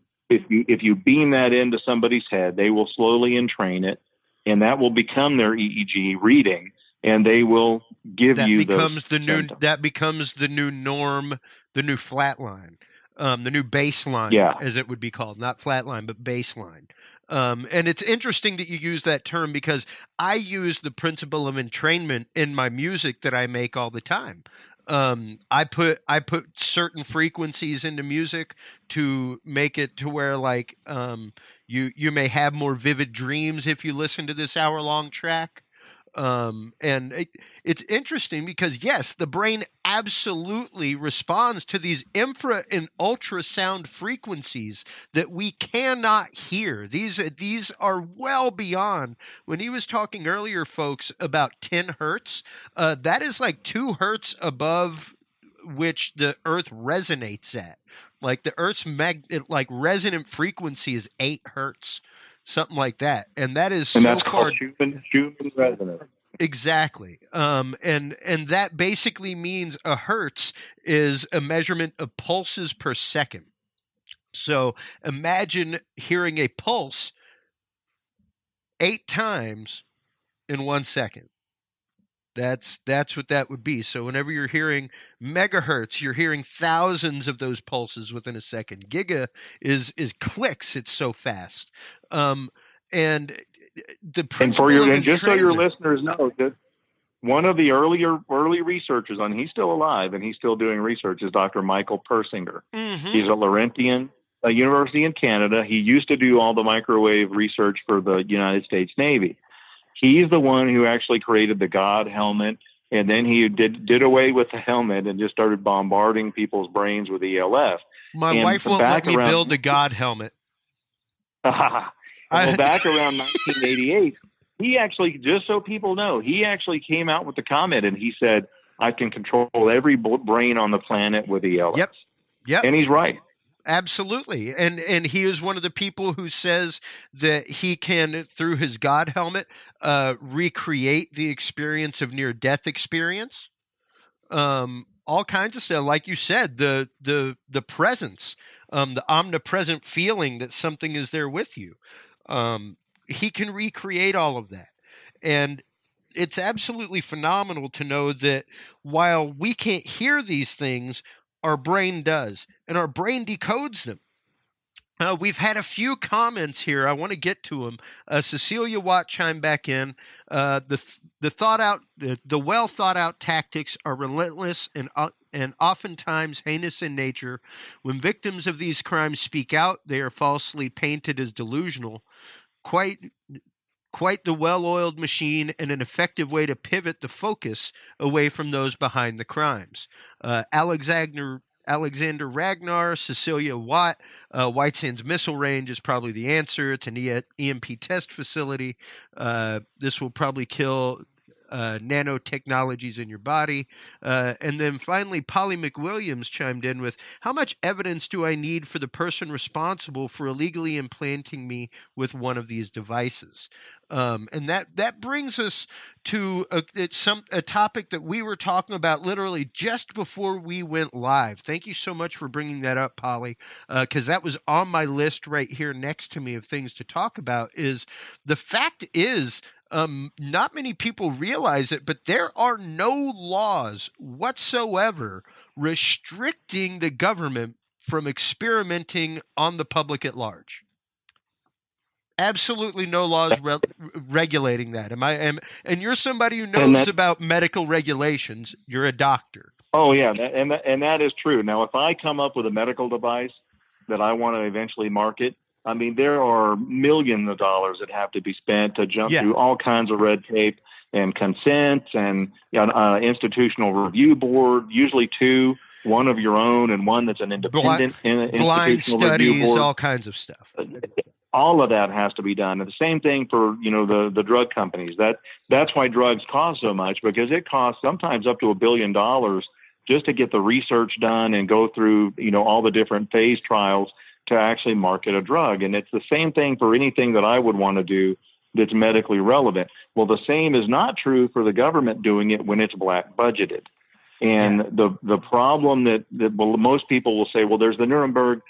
Speaker 3: beam that into somebody's head, they will slowly entrain it, and that will become their EEG reading, and they will give you those symptoms.
Speaker 2: That becomes the new norm, the new flatline, the new baseline, as it would be called, not flatline, but baseline. And it's interesting that you use that term, because I use the principle of entrainment in my music that I make all the time. I put certain frequencies into music to make it to where, like, you may have more vivid dreams if you listen to this hour-long track. And it's interesting because, yes, the brain absolutely responds to these infra and ultrasound frequencies that we cannot hear. These are well beyond. When he was talking earlier, folks, about 10 hertz, that is like 2 hertz above which the Earth resonates at. Like the Earth's resonant frequency is 8 hertz, something like that, and that is
Speaker 3: And
Speaker 2: so
Speaker 3: that's
Speaker 2: far.
Speaker 3: called Schumann resonance.
Speaker 2: Exactly. And that basically means a hertz is a measurement of pulses per second. So imagine hearing a pulse 8 times in 1 second. That's what that would be. So whenever you're hearing megahertz, you're hearing thousands of those pulses within a second. Giga is clicks. It's so fast. And the principle of
Speaker 3: And just so your
Speaker 2: entrainment.
Speaker 3: listeners know that one of the early researchers, and he's still alive and he's still doing research, is Dr. Michael Persinger.
Speaker 2: Mm-hmm.
Speaker 3: He's a Laurentian, a university in Canada. He used to do all the microwave research for the United States Navy. He's the one who actually created the God helmet, and then he did away with the helmet and just started bombarding people's brains with ELF.
Speaker 2: My wife won't let me build the God helmet.
Speaker 3: Well, back around 1988, he actually, just so people know, he actually came out with the comment and he said, I can control every brain on the planet with ELF.
Speaker 2: Yep.
Speaker 3: And he's right.
Speaker 2: Absolutely. And he is one of the people who says that he can, through his God helmet, recreate the experience of near-death experience. All kinds of stuff. Like you said, the presence, the omnipresent feeling that something is there with you. He can recreate all of that. And it's absolutely phenomenal to know that while we can't hear these things, our brain does, and our brain decodes them. We've had a few comments here. I want to get to them. Cecilia Watt chimed back in. The well thought out tactics are relentless and oftentimes heinous in nature. When victims of these crimes speak out, they are falsely painted as delusional. Quite the well-oiled machine and an effective way to pivot the focus away from those behind the crimes. Alexander Ragnar, Cecilia Watt, White Sands Missile Range is probably the answer. It's an EMP test facility. This will probably kill nanotechnologies in your body. And then finally, Polly McWilliams chimed in with, how much evidence do I need for the person responsible for illegally implanting me with one of these devices? And that brings us to a topic that we were talking about literally just before we went live. Thank you so much for bringing that up, Polly, because that was on my list right here next to me of things to talk about. Is the fact is, not many people realize it, but there are no laws whatsoever restricting the government from experimenting on the public at large. Absolutely no laws regulating that. And you're somebody who knows about medical regulations. You're a doctor.
Speaker 3: Oh yeah, and that is true. Now, if I come up with a medical device that I want to eventually market, I mean, there are millions of dollars that have to be spent to jump through all kinds of red tape and consents and institutional review board, usually 2, one of your own and one that's an independent
Speaker 2: blind
Speaker 3: institutional
Speaker 2: studies,
Speaker 3: review board.
Speaker 2: All kinds of stuff.
Speaker 3: All of that has to be done. And the same thing for, the drug companies. That's why drugs cost so much, because it costs sometimes up to $1 billion just to get the research done and go through, all the different phase trials to actually market a drug. And it's the same thing for anything that I would want to do that's medically relevant. Well, the same is not true for the government doing it when it's black budgeted. And the problem that most people will say, well, there's the Nuremberg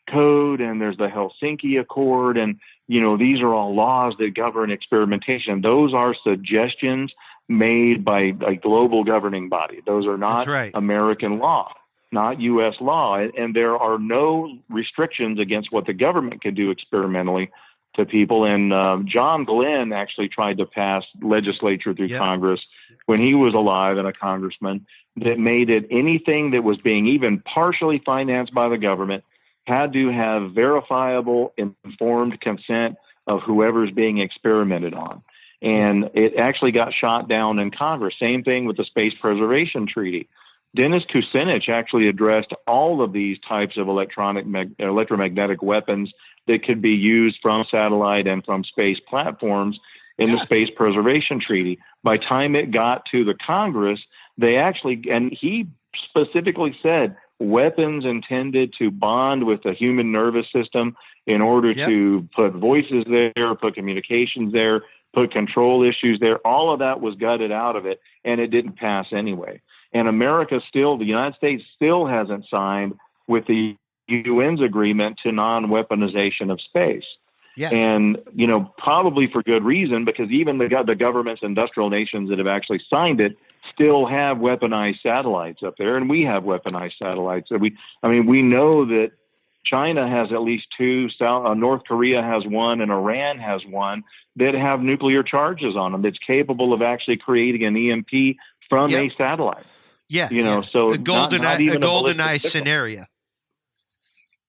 Speaker 3: Code and there's the Helsinki Accord, and these are all laws that govern experimentation. Those are suggestions made by a global governing body. Those are not American law, not U.S. law, and there are no restrictions against what the government can do experimentally to people. And John Glenn actually tried to pass legislature through Congress when he was alive and a congressman that made it anything that was being even partially financed by the government had to have verifiable, informed consent of whoever's being experimented on. And it actually got shot down in Congress. Same thing with the Space Preservation Treaty. Dennis Kucinich actually addressed all of these types of electromagnetic weapons that could be used from satellite and from space platforms in the Space Preservation Treaty. By the time it got to the Congress, they actually, and he specifically said, weapons intended to bond with the human nervous system in order to put voices there, put communications there, put control issues there. All of that was gutted out of it, and it didn't pass anyway. And America still, the United States still hasn't signed with the UN's agreement to non-weaponization of space. Yeah. And, you know, probably for good reason, because even the governments, industrial nations that have actually signed it still have weaponized satellites up there, and we have weaponized satellites. So we know that China has at least two, North Korea has one, and Iran has one that have nuclear charges on them that's capable of actually creating an EMP from a satellite.
Speaker 2: Yeah,
Speaker 3: you know, so
Speaker 2: a GoldenEye scenario.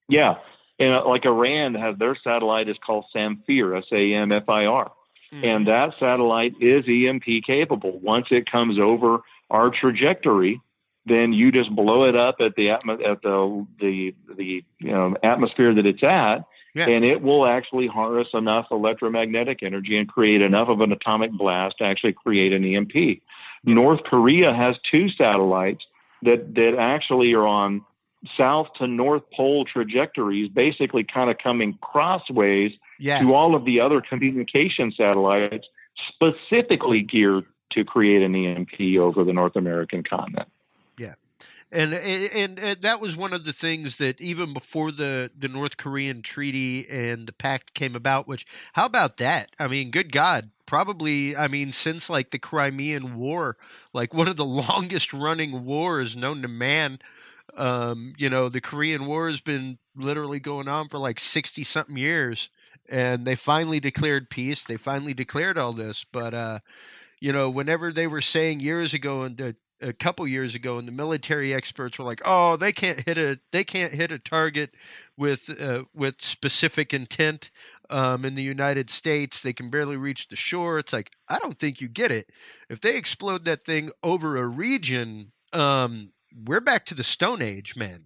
Speaker 3: Yeah, and like Iran has their satellite is called Samfir, SAMFIR, and that satellite is EMP capable. Once it comes over our trajectory, then you just blow it up at the atmosphere that it's at, and it will actually harness enough electromagnetic energy and create enough of an atomic blast to actually create an EMP. North Korea has two satellites that actually are on south to north pole trajectories, basically kind of coming crossways to all of the other communication satellites, specifically geared to create an EMP over the North American continent.
Speaker 2: Yeah. And that was one of the things that even before the North Korean treaty and the pact came about, which, how about that? I mean, good God, probably, I mean, since like the Crimean War, like one of the longest running wars known to man. You know, the Korean War has been literally going on for like 60 something years, and they finally declared peace. They finally declared all this. But, you know, whenever they were saying years ago and a couple years ago, and the military experts were like, "Oh, they can't hit a target with specific intent in the United States. They can barely reach the shore." It's like, I don't think you get it. If they explode that thing over a region, we're back to the Stone Age, man.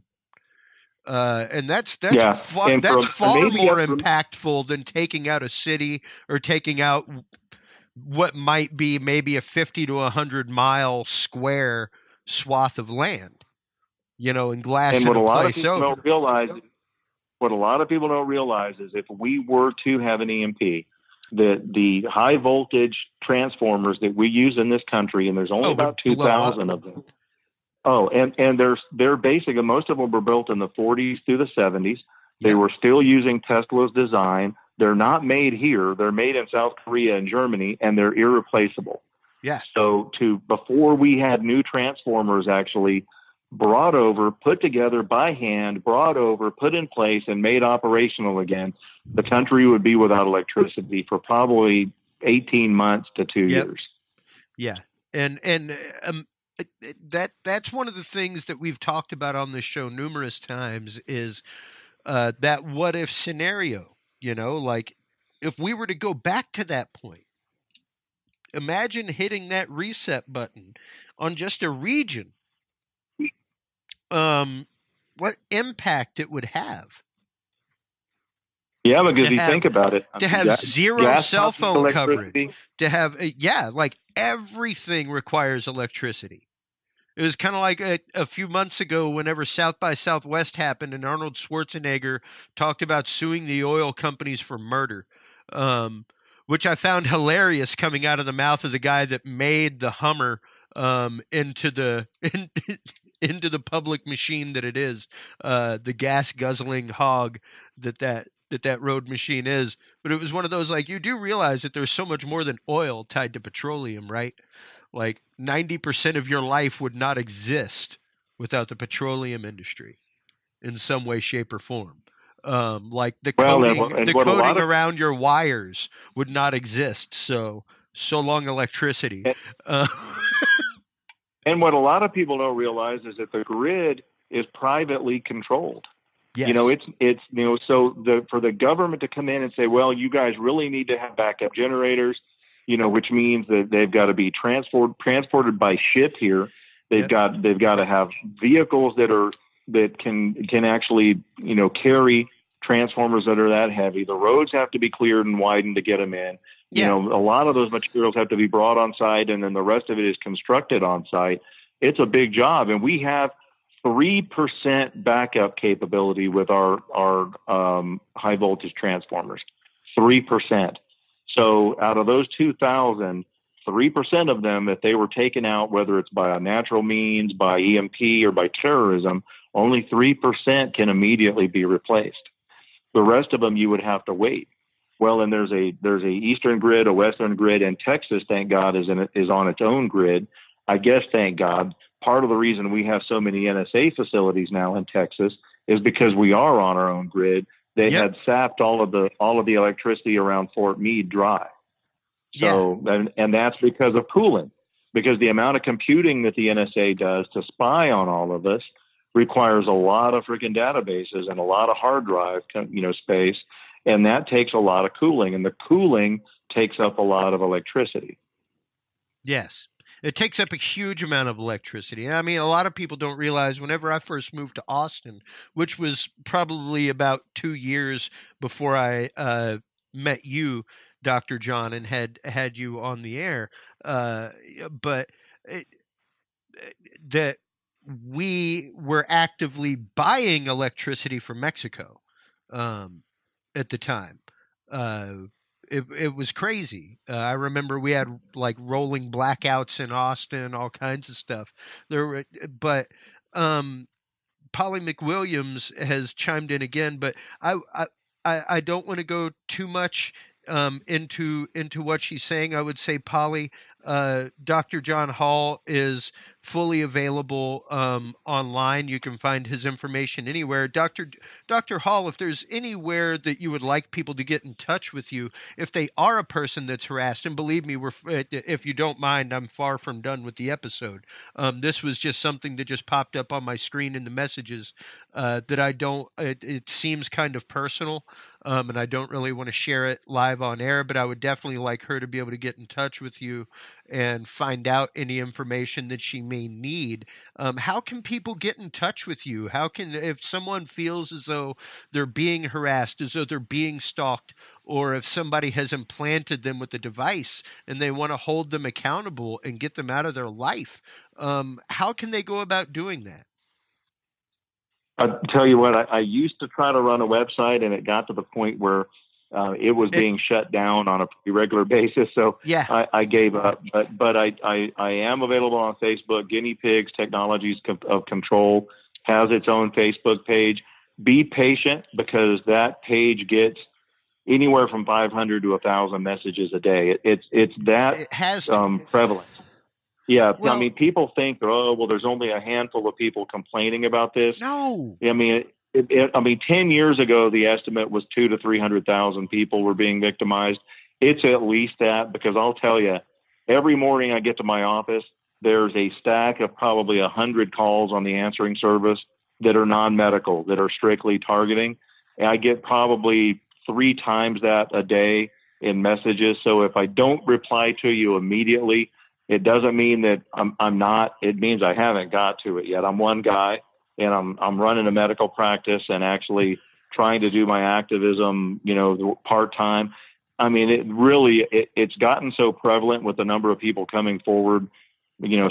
Speaker 2: And that's far more impactful than taking out a city or taking out what might be maybe a 50 to 100 mile square swath of land, you know, and glassing a place over.
Speaker 3: What a lot of people don't realize is if we were to have an EMP, the high voltage transformers that we use in this country, and there's only about 2,000 of them. Oh, and they're basically, most of them were built in the 40s through the 70s. They were still using Tesla's design. They're not made here. They're made in South Korea and Germany, and they're irreplaceable. Yeah. So before we had new transformers actually brought over, put together by hand, brought over, put in place, and made operational again, the country would be without electricity for probably 18 months to 2 years.
Speaker 2: Yeah. And that's one of the things that we've talked about on this show numerous times is that what if scenario. You know, like if we were to go back to that point, imagine hitting that reset button on just a region. What impact it would have.
Speaker 3: Yeah, because you think about it.
Speaker 2: To have zero cell phone coverage. To have, like everything requires electricity. It was kind of like a few months ago whenever South by Southwest happened and Arnold Schwarzenegger talked about suing the oil companies for murder, which I found hilarious coming out of the mouth of the guy that made the Hummer into the public machine that it is, the gas guzzling hog that road machine is. But it was one of those, like, you do realize that there's so much more than oil tied to petroleum, right? Like 90% of your life would not exist without the petroleum industry in some way, shape, or form. Like the coating around your wires would not exist. So long electricity.
Speaker 3: And what a lot of people don't realize is that the grid is privately controlled. Yes. You know, it's so for the government to come in and say, well, you guys really need to have backup generators. which means that they've got to be transported by ship here. They've got to have vehicles that can actually, carry transformers that are that heavy. The roads have to be cleared and widened to get them in.
Speaker 2: Yeah.
Speaker 3: A lot of those materials have to be brought on site, and then the rest of it is constructed on site. It's a big job, and we have 3% backup capability with our high voltage transformers. 3%. So out of those 2,000, 3% of them, if they were taken out, whether it's by a natural means, by EMP, or by terrorism, only 3% can immediately be replaced. The rest of them you would have to wait. Well, and there's a eastern grid, a western grid, and Texas, thank God, is on its own grid. I guess, thank God. Part of the reason we have so many NSA facilities now in Texas is because we are on our own grid. They had sapped all of the electricity around Fort Meade dry. So, and that's because of cooling, because the amount of computing that the NSA does to spy on all of us requires a lot of freaking databases and a lot of hard drive, space. And that takes a lot of cooling, and the cooling takes up a lot of electricity.
Speaker 2: Yes. It takes up a huge amount of electricity. I mean, a lot of people don't realize whenever I first moved to Austin, which was probably about 2 years before I met you, Dr. John, and had you on the air, but that we were actively buying electricity from Mexico at the time. It was crazy. I remember we had like rolling blackouts in Austin, all kinds of stuff. But Polly McWilliams has chimed in again, but I don't want to go too much into what she's saying. I would say, Polly, Dr. John Hall is fully available online. You can find his information anywhere. Dr. Hall, if there's anywhere that you would like people to get in touch with you, if they are a person that's harassed, and believe me, if you don't mind, I'm far from done with the episode. This was just something that just popped up on my screen in the messages that I don't, it seems kind of personal, and I don't really want to share it live on air, but I would definitely like her to be able to get in touch with you and find out any information that she may need. How can people get in touch with you? If someone feels as though they're being harassed, as though they're being stalked, or if somebody has implanted them with a device and they want to hold them accountable and get them out of their life, how can they go about doing that?
Speaker 3: I'll tell you what, I used to try to run a website, and it got to the point where it was being shut down on a pretty regular basis. So I gave up, but I am available on Facebook. Guinea Pigs Technologies of Control has its own Facebook page. Be patient, because that page gets anywhere from 500 to 1,000 messages a day. It's that prevalent. Yeah. Well, I mean, people think, there's only a handful of people complaining about this.
Speaker 2: No.
Speaker 3: I mean, 10 years ago, the estimate was 200,000 to 300,000 people were being victimized. It's at least that, because I'll tell you, every morning I get to my office, there's a stack of probably 100 calls on the answering service that are non-medical, that are strictly targeting. And I get probably 3 times that a day in messages. So if I don't reply to you immediately, it doesn't mean that I'm not. It means I haven't got to it yet. I'm one guy, and I'm running a medical practice and actually trying to do my activism, part time. I mean, it's gotten so prevalent with the number of people coming forward,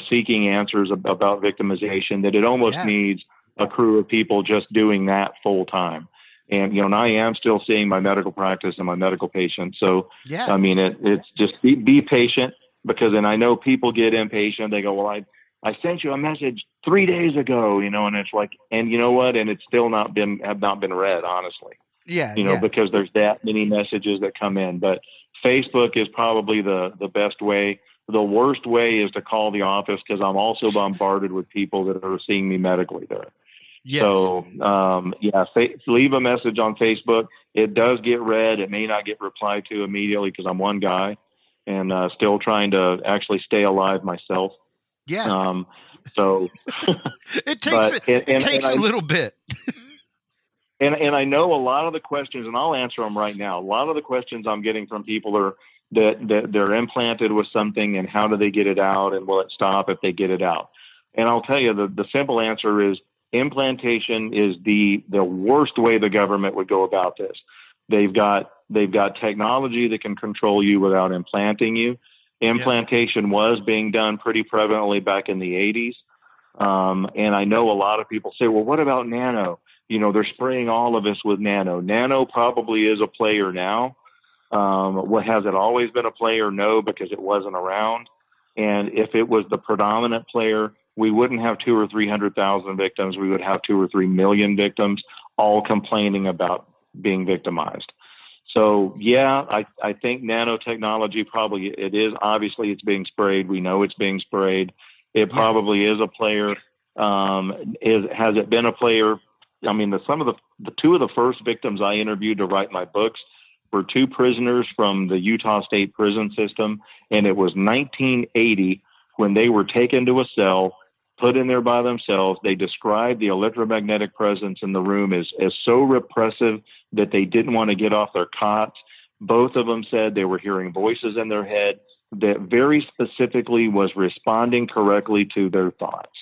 Speaker 3: seeking answers about victimization, that it almost needs a crew of people just doing that full time. And, and I am still seeing my medical practice and my medical patients. So, I mean, it's just be patient. Because then I know people get impatient. They go, well, I sent you a message 3 days ago, and it's like, and you know what? And it's still have not been read, honestly. Because there's that many messages that come in. But Facebook is probably the best way. The worst way is to call the office, because I'm also bombarded with people that are seeing me medically there. Yes. So, leave a message on Facebook. It does get read. It may not get replied to immediately, because I'm one guy. And still trying to actually stay alive myself. Yeah. So
Speaker 2: it takes a little bit.
Speaker 3: and I know a lot of the questions, and I'll answer them right now. A lot of the questions I'm getting from people are, that they're implanted with something, and how do they get it out, and will it stop if they get it out? And I'll tell you, the simple answer is implantation is the worst way the government would go about this. They've got technology that can control you without implanting you. Implantation was being done pretty prevalently back in the 80s. And I know a lot of people say, well, what about nano? They're spraying all of us with nano. Nano probably is a player now. What has it always been a player? No, because it wasn't around. And if it was the predominant player, we wouldn't have 200,000 or 300,000 victims. We would have 2 or 3 million victims, all complaining about being victimized. So yeah, I think nanotechnology probably it is. Obviously, it's being sprayed. We know it's being sprayed. It probably is a player. Has it been a player? I mean, some of the 2 of the first victims I interviewed to write my books were 2 prisoners from the Utah State prison system, and it was 1980 when they were taken to a cell, put in there by themselves. They described the electromagnetic presence in the room as so repressive that they didn't want to get off their cots. Both of them said they were hearing voices in their head that very specifically was responding correctly to their thoughts.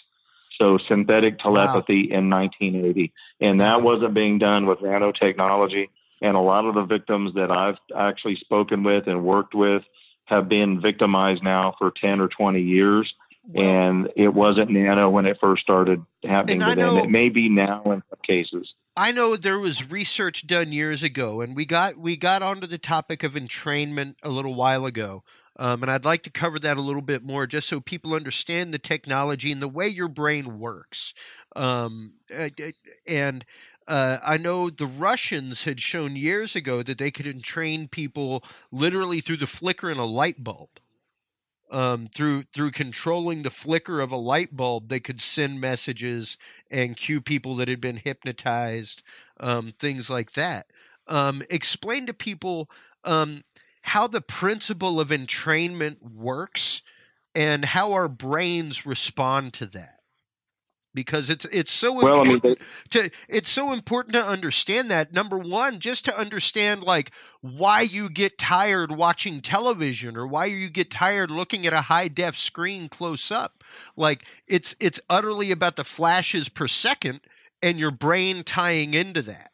Speaker 3: So synthetic telepathy in 1980. And that wasn't being done with nanotechnology. And a lot of the victims that I've actually spoken with and worked with have been victimized now for 10 or 20 years. And it wasn't nano when it first started happening to them. It may be now in some cases.
Speaker 2: I know there was research done years ago, and we got onto the topic of entrainment a little while ago. And I'd like to cover that a little bit more just so people understand the technology and the way your brain works. I know the Russians had shown years ago that they could entrain people literally through the flicker in a light bulb. Through controlling the flicker of a light bulb, they could send messages and cue people that had been hypnotized, things like that. Explain to people how the principle of entrainment works and how our brains respond to that. Because it's so important to understand that. Number one, just to understand like why you get tired watching television or why you get tired looking at a high def screen close up. Like it's utterly about the flashes per second and your brain tying into that.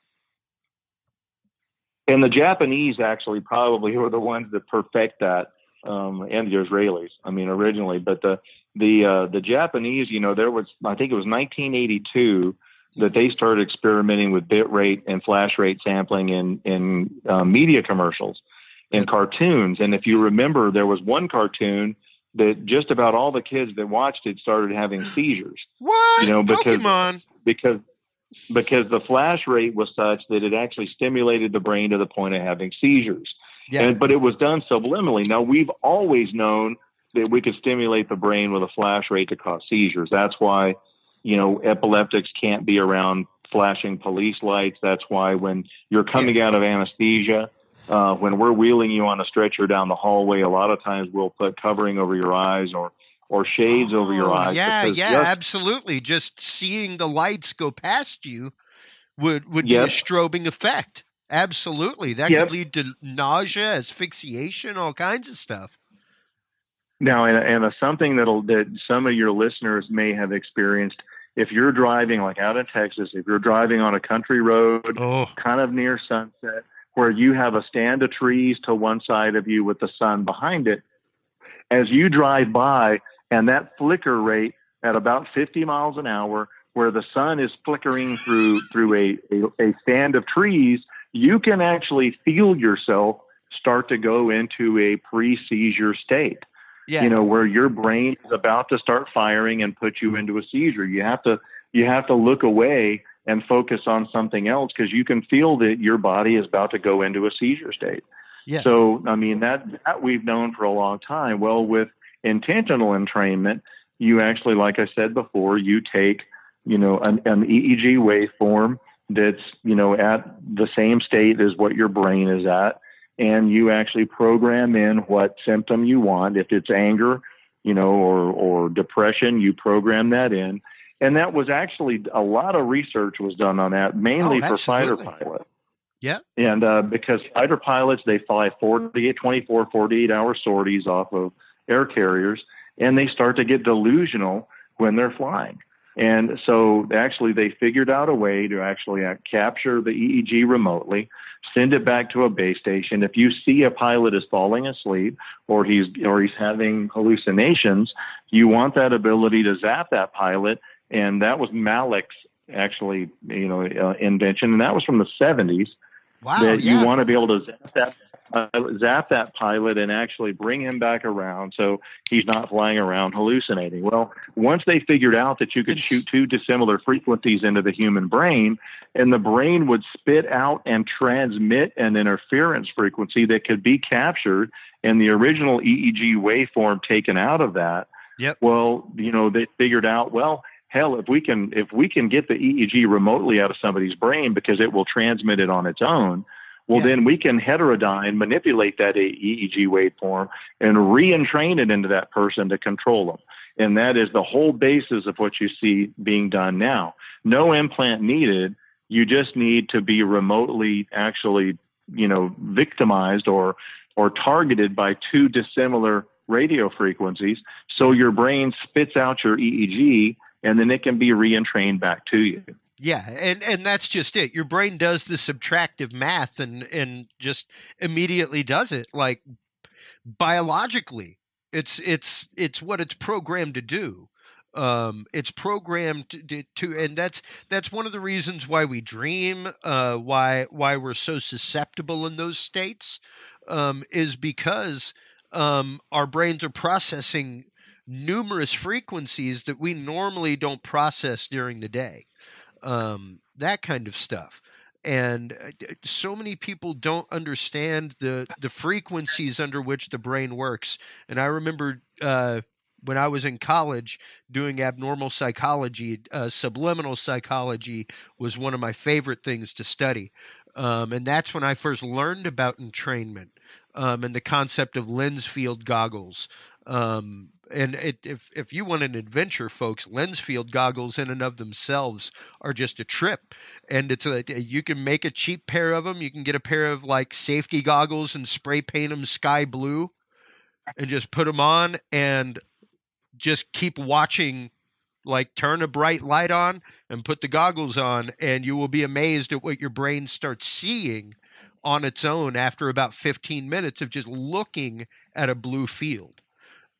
Speaker 3: And the Japanese actually probably were the ones that perfect that, and the Israelis. I mean, originally, but the Japanese, there was, I think it was 1982 that they started experimenting with bit rate and flash rate sampling in media commercials and cartoons. And if you remember, there was one cartoon that just about all the kids that watched it started having seizures.
Speaker 2: What?
Speaker 3: Pokemon. Because the flash rate was such that it actually stimulated the brain to the point of having seizures. Yeah. But it was done subliminally. Now, we've always known that we could stimulate the brain with a flash rate to cause seizures. That's why, epileptics can't be around flashing police lights. That's why when you're coming out of anesthesia, when we're wheeling you on a stretcher down the hallway, a lot of times we'll put covering over your eyes or shades over your eyes.
Speaker 2: Absolutely. Just seeing the lights go past you would be a strobing effect. Absolutely. That could lead to nausea, asphyxiation, all kinds of stuff.
Speaker 3: Now, and something that some of your listeners may have experienced, if you're driving like out in Texas, if you're driving on a country road, kind of near sunset, where you have a stand of trees to one side of you with the sun behind it, as you drive by and that flicker rate at about 50 miles an hour, where the sun is flickering through a stand of trees, you can actually feel yourself start to go into a pre-seizure state. Yeah. Where your brain is about to start firing and put you into a seizure. You have to look away and focus on something else because you can feel that your body is about to go into a seizure state. Yeah. So, I mean, that we've known for a long time. Well, with intentional entrainment, you actually, like I said before, you take, an EEG waveform that's, at the same state as what your brain is at. And you actually program in what symptom you want. If it's anger, or depression, you program that in. And that was actually a lot of research was done on that, mainly for fighter pilots.
Speaker 2: Yeah.
Speaker 3: And because fighter pilots, they fly 48 hour sorties off of air carriers, and they start to get delusional when they're flying. And so actually they figured out a way to actually capture the EEG remotely, send it back to a base station. If you see a pilot is falling asleep or he's having hallucinations, you want that ability to zap that pilot. And that was Malik's actually, invention. And that was from the 70s.
Speaker 2: Wow.
Speaker 3: That
Speaker 2: Yeah.
Speaker 3: you want to be able to zap that pilot and actually bring him back around so he's not flying around hallucinating. Well, once they figured out that you could shoot two dissimilar frequencies into the human brain, and the brain would spit out and transmit an interference frequency that could be captured and the original EEG waveform taken out of that.
Speaker 2: Yep.
Speaker 3: Well, they figured out, well, hell, if we can get the EEG remotely out of somebody's brain because it will transmit it on its own, well, then we can heterodyne, manipulate that EEG waveform and re-entrain it into that person to control them. And that is the whole basis of what you see being done now. No implant needed. You just need to be remotely actually, victimized or targeted by two dissimilar radio frequencies. So your brain spits out your EEG, and then it can be re-entrained back to you.
Speaker 2: Yeah, and that's just it. Your brain does the subtractive math and just immediately does it. Like biologically, it's what it's programmed to do. It's programmed to, and that's one of the reasons why we dream, why we're so susceptible in those states, is because our brains are processing numerous frequencies that we normally don't process during the day. That kind of stuff. And so many people don't understand the frequencies under which the brain works. And I remember when I was in college doing abnormal psychology, subliminal psychology was one of my favorite things to study. And that's when I first learned about entrainment and the concept of lens field goggles. And if you want an adventure, folks, lens field goggles in and of themselves are just a trip. And you can make a cheap pair of them. You can get a pair of like safety goggles and spray paint them sky blue and just put them on and just keep watching, like turn a bright light on and put the goggles on, and you will be amazed at what your brain starts seeing on its own after about 15 minutes of just looking at a blue field.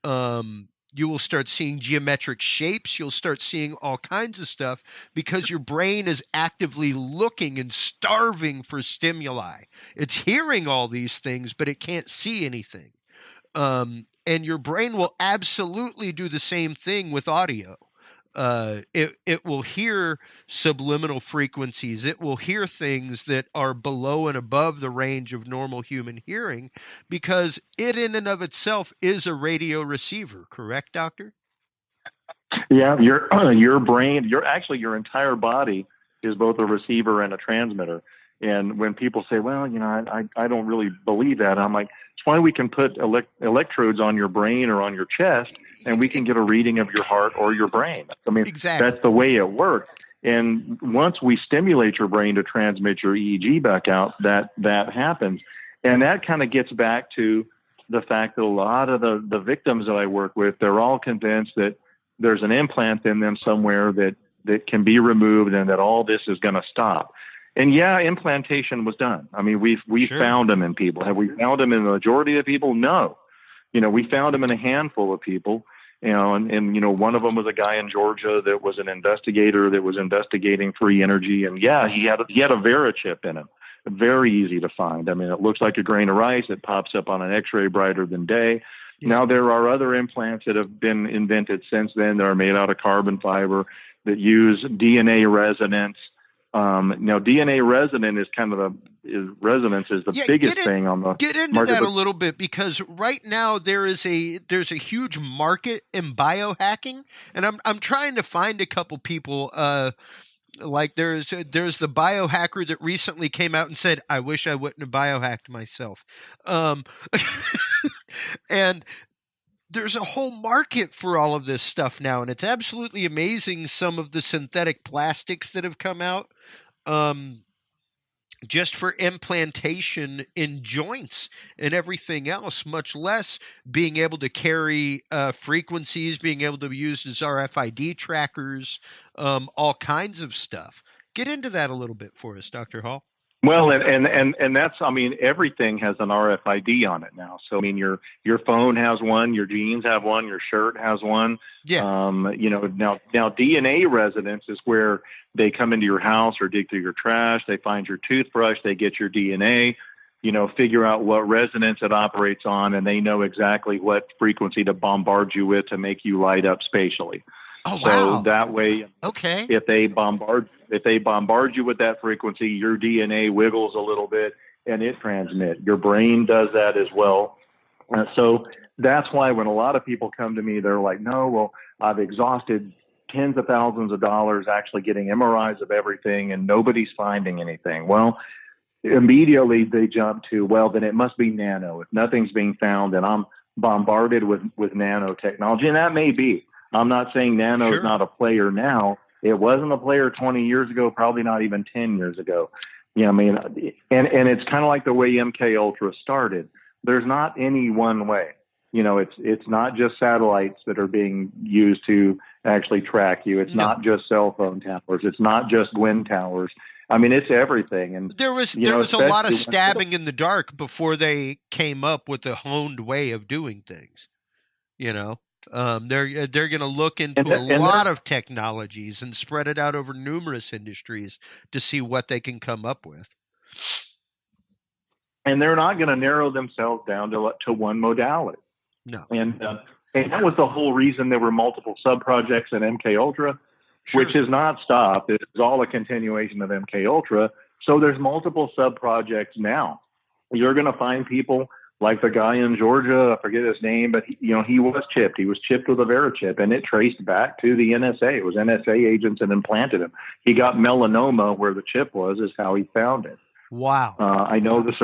Speaker 2: You will start seeing geometric shapes. You'll start seeing all kinds of stuff because your brain is actively looking and starving for stimuli. It's hearing all these things, but it can't see anything. And your brain will absolutely do the same thing with audio. It will hear subliminal frequencies. It will hear things that are below and above the range of normal human hearing because it in and of itself is a radio receiver. Correct, Doctor?
Speaker 3: Yeah, your brain, your entire body is both a receiver and a transmitter. And when people say, well, I don't really believe that, I'm like, it's why we can put electrodes on your brain or on your chest, and we can get a reading of your heart or your brain. I mean,
Speaker 2: exactly.
Speaker 3: That's the way it works. And once we stimulate your brain to transmit your EEG back out, that happens. And that kind of gets back to the fact that a lot of the victims that I work with, they're all convinced that there's an implant in them somewhere that can be removed and that all this is going to stop. And yeah, implantation was done. I mean, we found them in people. Have we found them in the majority of people? No. We found them in a handful of people. And one of them was a guy in Georgia that was an investigator that was investigating free energy. And yeah, he had a Verichip in him. Very easy to find. I mean, it looks like a grain of rice. It pops up on an X-ray brighter than day. Yeah. Now there are other implants that have been invented since then that are made out of carbon fiber that use DNA resonance. Now DNA resonance is kind of resonance is the biggest thing on the
Speaker 2: get into
Speaker 3: market.
Speaker 2: That a little bit, because right now there's a huge market in biohacking, and I'm trying to find a couple people. Like there's the biohacker that recently came out and said, I wish I wouldn't have biohacked myself. And there's a whole market for all of this stuff now, and it's absolutely amazing some of the synthetic plastics that have come out. just for implantation in joints and everything else, much less being able to carry frequencies, being able to be used as RFID trackers, all kinds of stuff. Get into that a little bit for us, Dr. Hall.
Speaker 3: Well, and that's, I mean, everything has an RFID on it now. So, I mean, your phone has one, your jeans have one, your shirt has one.
Speaker 2: Yeah.
Speaker 3: Now DNA residence is where they come into your house or dig through your trash. They find your toothbrush, they get your DNA, figure out what resonance it operates on, and they know exactly what frequency to bombard you with to make you light up spatially.
Speaker 2: Oh, wow.
Speaker 3: So that way,
Speaker 2: okay,
Speaker 3: if they bombard you with that frequency, your DNA wiggles a little bit and it transmits. Your brain does that as well. So that's why when a lot of people come to me, they're like, no, well, I've exhausted tens of thousands of dollars actually getting MRIs of everything and nobody's finding anything. Well, immediately they jump to, well, then it must be nano. If nothing's being found, then I'm bombarded with nanotechnology. And that may be. I'm not saying nano is not a player now. It wasn't a player 20 years ago, probably not even 10 years ago. I mean, and it's kind of like the way MKUltra started. There's not any one way. It's not just satellites that are being used to actually track you. It's not just cell phone towers. It's not just Gwyn towers. I mean, it's everything. And
Speaker 2: there was a lot of stabbing in the dark before they came up with a honed way of doing things. They're going to look into a lot of technologies and spread it out over numerous industries to see what they can come up with.
Speaker 3: And they're not going to narrow themselves down to one modality.
Speaker 2: No.
Speaker 3: And that was the whole reason there were multiple sub-projects in MKUltra, which has not stopped. It's all a continuation of MKUltra. So there's multiple sub-projects now. You're going to find people like the guy in Georgia, I forget his name, but he was chipped. He was chipped with a Verichip, and it traced back to the NSA. It was NSA agents that implanted him. He got melanoma where the chip was, is how he found it.
Speaker 2: Wow.
Speaker 3: I know the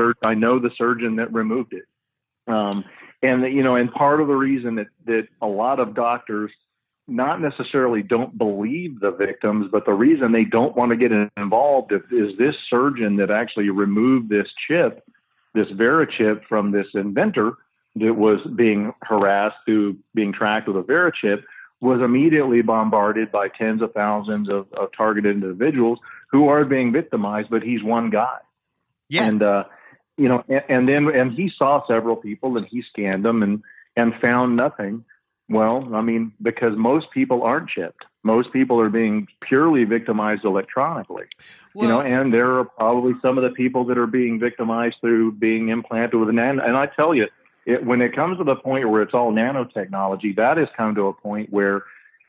Speaker 3: surgeon that removed it. And part of the reason that a lot of doctors not necessarily don't believe the victims, but the reason they don't want to get involved is this surgeon that actually removed this chip, this Verichip from this inventor that was being harassed through being tracked with a Verichip, was immediately bombarded by tens of thousands of targeted individuals who are being victimized, but he's one guy.
Speaker 2: Yeah.
Speaker 3: And, and he saw several people and he scanned them and found nothing. Well, I mean, because most people aren't chipped. Most people are being purely victimized electronically, and there are probably some of the people that are being victimized through being implanted with nano. And I tell you, when it comes to the point where it's all nanotechnology, that has come to a point where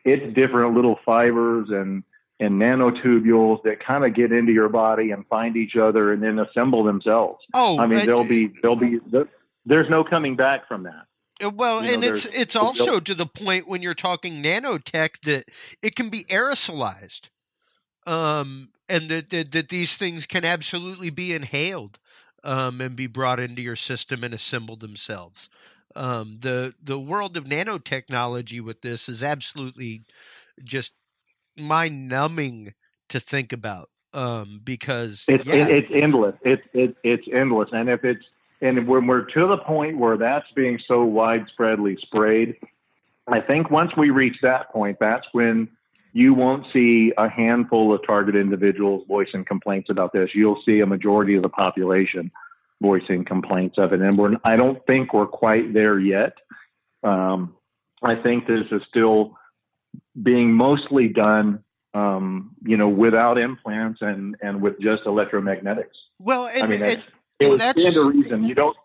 Speaker 3: it's different little fibers and nanotubules that kind of get into your body and find each other and then assemble themselves.
Speaker 2: Oh,
Speaker 3: I mean, there's no coming back from that.
Speaker 2: Well, and it's also to the point when you're talking nanotech that it can be aerosolized, and that these things can absolutely be inhaled, and be brought into your system and assembled themselves. The world of nanotechnology with this is absolutely just mind-numbing to think about, because
Speaker 3: it's endless. It's endless, and when we're to the point where that's being so widespreadly sprayed, I think once we reach that point, that's when you won't see a handful of targeted individuals voicing complaints about this. You'll see a majority of the population voicing complaints of it, and I don't think we're quite there yet. I think this is still being mostly done, without implants and with just electromagnetics.
Speaker 2: Well, and
Speaker 3: that's the reason you don't.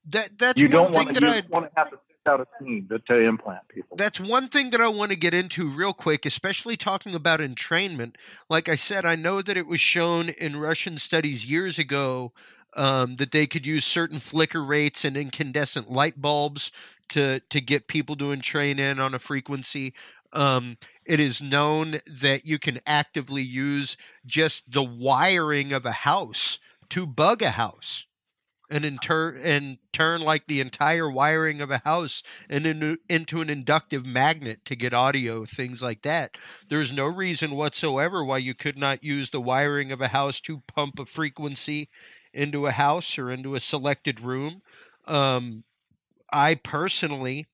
Speaker 2: That's
Speaker 3: you
Speaker 2: one
Speaker 3: don't
Speaker 2: thing
Speaker 3: want to have to pick out a team to implant people.
Speaker 2: That's one thing that I want to get into real quick, especially talking about entrainment. Like I said, I know that it was shown in Russian studies years ago that they could use certain flicker rates and incandescent light bulbs to get people to entrain in on a frequency. It is known that you can actively use just the wiring of a house to bug a house. and turn like the entire wiring of a house into an inductive magnet to get audio, things like that. There's no reason whatsoever why you could not use the wiring of a house to pump a frequency into a house or into a selected room. I personally,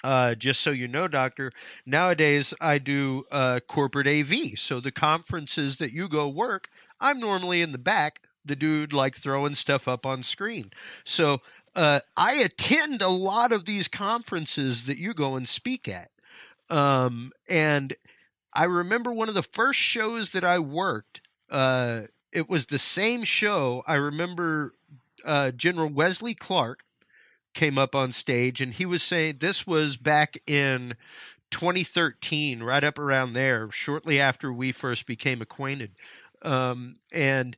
Speaker 2: just so you know, Doctor, nowadays I do corporate AV. So the conferences that you go work, I'm normally in the back, the dude like throwing stuff up on screen. So I attend a lot of these conferences that you go and speak at. And I remember one of the first shows that I worked, it was the same show. I remember General Wesley Clark came up on stage, and he was saying this was back in 2013, right up around there, shortly after we first became acquainted. And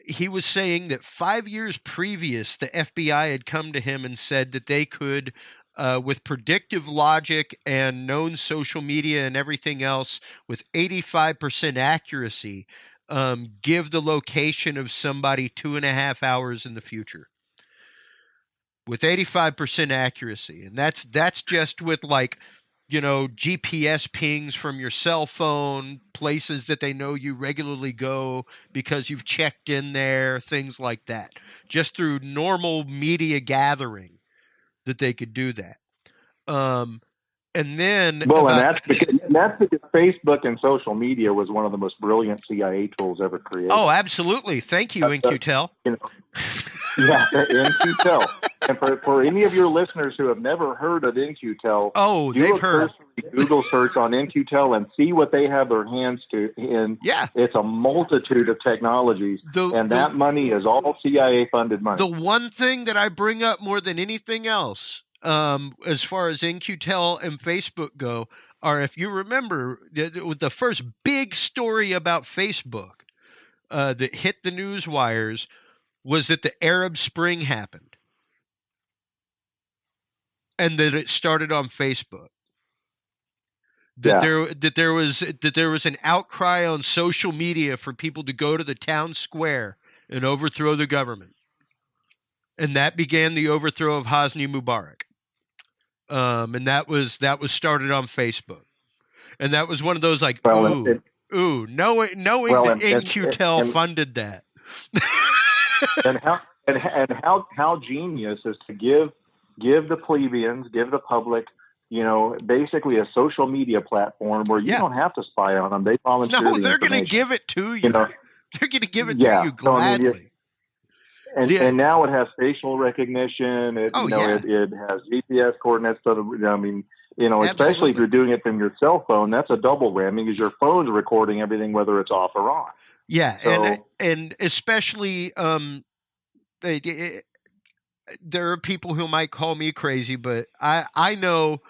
Speaker 2: he was saying that 5 years previous, the FBI had come to him and said that they could, with predictive logic and known social media and everything else, with 85% accuracy, give the location of somebody 2.5 hours in the future. With 85% accuracy. And that's just with like, GPS pings from your cell phone, places that they know you regularly go because you've checked in there, things like that. Just through normal media gathering that they could do that. And then
Speaker 3: that's because Facebook and social media was one of the most brilliant CIA tools ever created.
Speaker 2: Oh, absolutely. Thank you, MQTEL.
Speaker 3: Yeah, MQTEL. And for any of your listeners who have never heard of MQTEL,
Speaker 2: they've heard.
Speaker 3: Google search on MQTEL and see what they have their hands to. And it's a multitude of technologies, that money is all CIA-funded money.
Speaker 2: The one thing that I bring up more than anything else, as far as MQTEL and Facebook go, are, if you remember, the first big story about Facebook that hit the news wires was that the Arab Spring happened. And that it started on Facebook. That there was an outcry on social media for people to go to the town square and overthrow the government. And that began the overthrow of Hosni Mubarak. And that was started on Facebook. And that was one of those like, knowing that NQTEL funded that.
Speaker 3: and how genius is to give the plebeians, give the public, basically a social media platform where you don't have to spy on them. They volunteer.
Speaker 2: No, they're going to give it to you. They're going to give it to you gladly.
Speaker 3: And now it has facial recognition. It has GPS coordinates. Especially if you're doing it from your cell phone, that's a double whammy because your phone's recording everything, whether it's off or on.
Speaker 2: Yeah, so, and especially there are people who might call me crazy, but I know,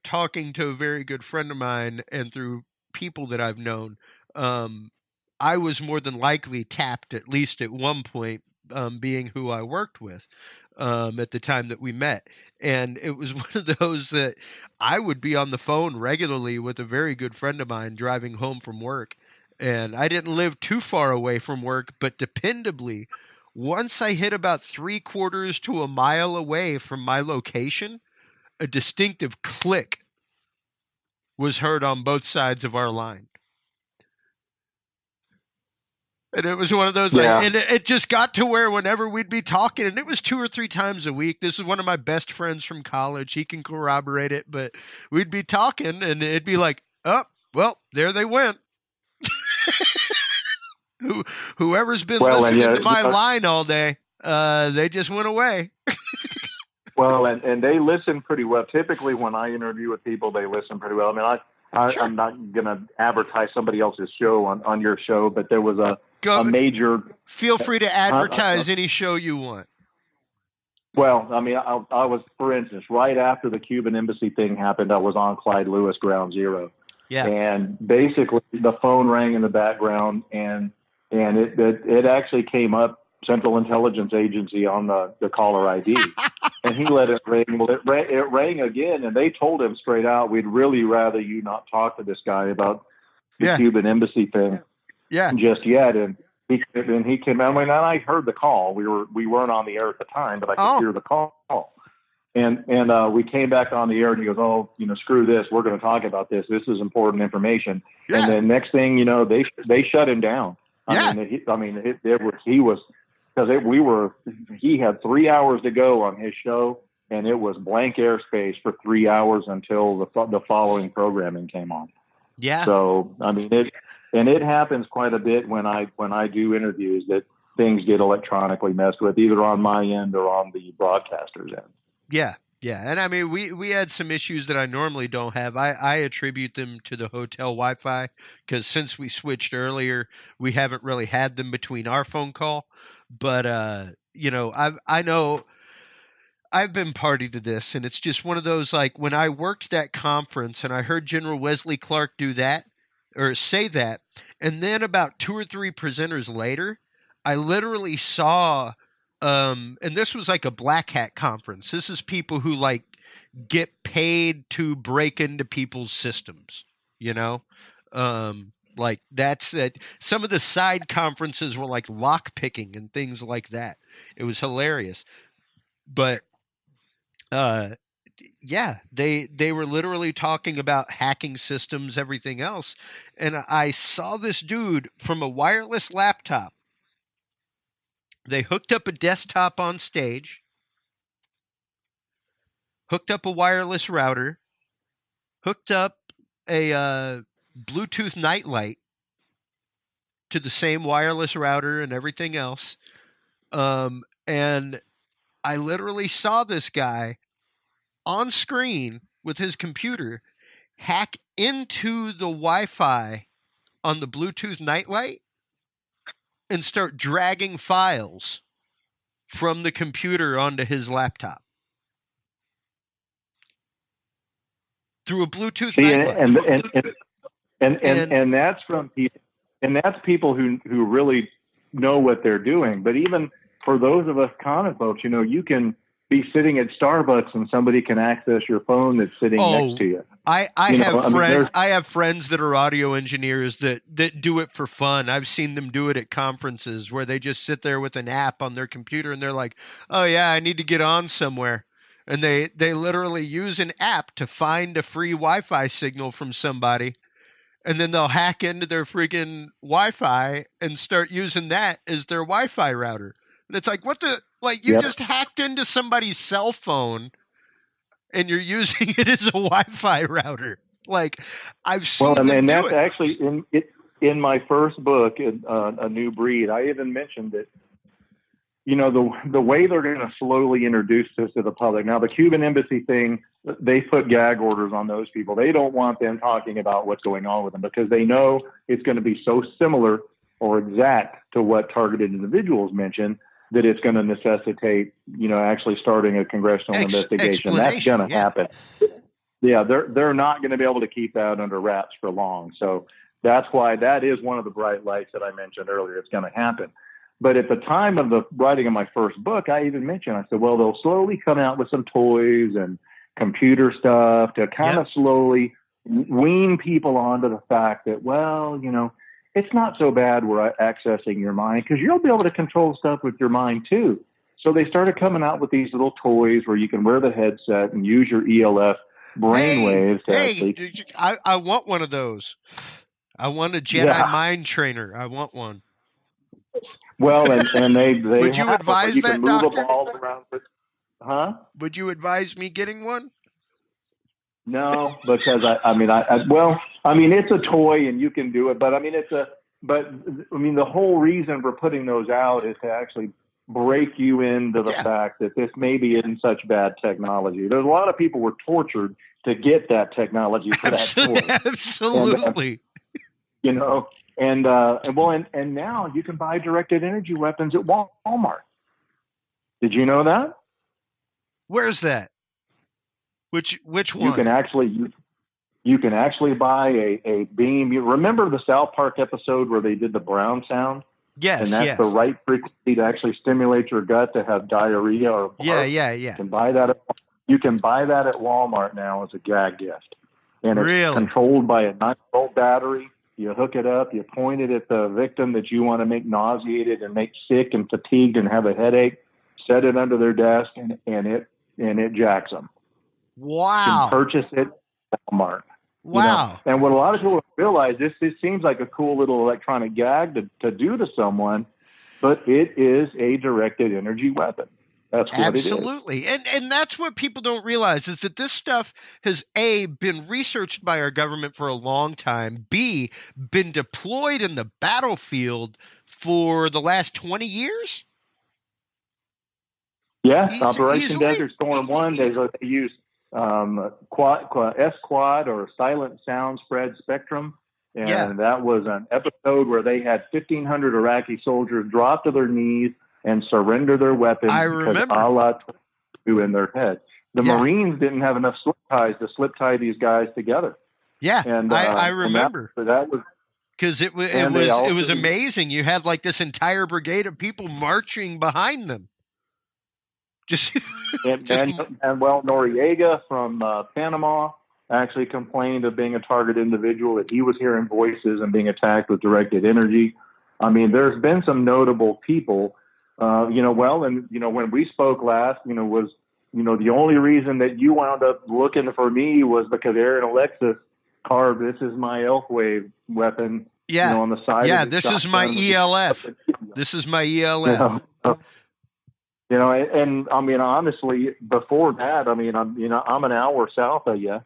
Speaker 2: talking to a very good friend of mine and through people that I've known, I was more than likely tapped at least at one point, being who I worked with at the time that we met. And it was one of those that I would be on the phone regularly with a very good friend of mine driving home from work. And I didn't live too far away from work, but dependably, once I hit about 3/4 to a mile away from my location, a distinctive click was heard on both sides of our line. And it was one of those, and it just got to where whenever we'd be talking, and it was 2 or 3 times a week. This is one of my best friends from college. He can corroborate it, but we'd be talking and it'd be like, oh, well, there they went. Whoever's been listening to my line all day, they just went away.
Speaker 3: Well, and they listen pretty well. Typically, when I interview with people, they listen pretty well. I mean,
Speaker 2: Sure.
Speaker 3: I'm not going to advertise somebody else's show on your show, but there was a major...
Speaker 2: Feel free to advertise any show you want.
Speaker 3: Well, I mean, I was, for instance, right after the Cuban embassy thing happened, I was on Clyde Lewis Ground Zero.
Speaker 2: Yeah.
Speaker 3: And basically, the phone rang in the background, and it actually came up, Central Intelligence Agency, on the caller ID. And he let it ring. Well, it rang again, and they told him straight out, we'd really rather you not talk to this guy about the Cuban embassy thing just yet. he came. I mean, I heard the call. We weren't on the air at the time, but I could hear the call. And we came back on the air, and he goes, "Oh, screw this. We're going to talk about this. This is important information." Yeah. And then next thing you know, they shut him down. He had 3 hours to go on his show, and it was blank airspace for 3 hours until the following programming came on.
Speaker 2: Yeah.
Speaker 3: So I mean, it happens quite a bit when I do interviews that things get electronically messed with, either on my end or on the broadcaster's end.
Speaker 2: Yeah. Yeah. And I mean, we had some issues that I normally don't have. I attribute them to the hotel Wi-Fi, because since we switched earlier, we haven't really had them between our phone call. But, I know I've been party to this, and it's just one of those, like, when I worked that conference and I heard General Wesley Clark do that or say that, and then about 2 or 3 presenters later, I literally saw and this was like a black hat conference. This is people who like get paid to break into people's systems, like that's it. Some of the side conferences were like lock picking and things like that. It was hilarious. But yeah, they were literally talking about hacking systems, everything else. And I saw this dude from a wireless laptop. They hooked up a desktop on stage, hooked up a wireless router, hooked up a Bluetooth nightlight to the same wireless router and everything else. And I literally saw this guy on screen with his computer hack into the Wi-Fi on the Bluetooth nightlight and start dragging files from the computer onto his laptop through a Bluetooth nightlight.
Speaker 3: And that's from people, and that's people who really know what they're doing. But even for those of us common folks, you can be sitting at Starbucks and somebody can access your phone that's sitting next to you.
Speaker 2: I have friends that are audio engineers that do it for fun. I've seen them do it at conferences where they just sit there with an app on their computer and they're like, "Oh yeah, I need to get on somewhere." And they literally use an app to find a free Wi-Fi signal from somebody, and then they'll hack into their freaking Wi-Fi and start using that as their Wi-Fi router. And it's like, what the, like, you just hacked into somebody's cell phone and you're using it as a Wi-Fi router. Like, I've seen them
Speaker 3: and
Speaker 2: do
Speaker 3: that's
Speaker 2: it.
Speaker 3: Actually in my first book, A New Breed, I even mentioned that, the way they're going to slowly introduce this to the public. Now, the Cuban embassy thing, they put gag orders on those people. They don't want them talking about what's going on with them because they know it's going to be so similar or exact to what targeted individuals mention that it's going to necessitate, actually starting a congressional investigation. That's going to happen. Yeah, they're not going to be able to keep that under wraps for long. So that's why that is one of the bright lights that I mentioned earlier. It's going to happen. But at the time of the writing of my first book, I even mentioned, I said, well, they'll slowly come out with some toys and computer stuff to kind of slowly wean people onto the fact that, well, it's not so bad we're accessing your mind because you'll be able to control stuff with your mind too. So they started coming out with these little toys where you can wear the headset and use your ELF brainwaves.
Speaker 2: I want one of those. I want a Jedi mind trainer. I want one.
Speaker 3: Well, and they
Speaker 2: would you advise
Speaker 3: you
Speaker 2: that,
Speaker 3: can move
Speaker 2: Doctor?
Speaker 3: a ball around. Huh?
Speaker 2: Would you advise me getting one?
Speaker 3: No, because it's a toy and you can do it, but the whole reason for putting those out is to actually break you into the fact that this maybe isn't such bad technology. There's a lot of people were tortured to get that technology for that toy.
Speaker 2: Absolutely.
Speaker 3: And now you can buy directed energy weapons at Walmart. Did you know that?
Speaker 2: Where's that? Which one?
Speaker 3: You can actually buy a beam. You remember the South Park episode where they did the brown sound?
Speaker 2: Yes.
Speaker 3: And that's the right frequency to actually stimulate your gut to have diarrhea or barf.
Speaker 2: Yeah.
Speaker 3: You can buy that at Walmart now as a gag gift. And it's controlled by a 9-volt battery. you hook it up, you point it at the victim that you want to make nauseated and make sick and fatigued and have a headache, set it under their desk, and it jacks them.
Speaker 2: Wow.
Speaker 3: You can purchase it at Walmart.
Speaker 2: Wow.
Speaker 3: You know? And what a lot of people realize, this seems like a cool little electronic gag to do to someone, but it is a directed energy weapon. That's what
Speaker 2: Absolutely.
Speaker 3: it is.
Speaker 2: And that's what people don't realize, is that this stuff has, A, been researched by our government for a long time, B, been deployed in the battlefield for the last 20 years?
Speaker 3: Yes, Operation
Speaker 2: Easily?
Speaker 3: Desert Storm 1, they used S-Quad or Silent Sound Spread Spectrum. And that was an episode where they had 1,500 Iraqi soldiers drop to their knees and surrender their weapons because Allah threw in their head. The Marines didn't have enough slip ties to slip tie these guys together.
Speaker 2: Yeah,
Speaker 3: and
Speaker 2: I remember.
Speaker 3: That was
Speaker 2: because it was amazing. You had like this entire brigade of people marching behind them.
Speaker 3: Noriega from Panama actually complained of being a target individual, that he was hearing voices and being attacked with directed energy. I mean, there's been some notable people. When we spoke last, was the only reason that you wound up looking for me was because Aaron Alexis carved, "This is my elf wave weapon," on the side.
Speaker 2: Yeah, this is my ELF. This is my ELF.
Speaker 3: And I mean, honestly, before that, I mean, I'm an hour south of you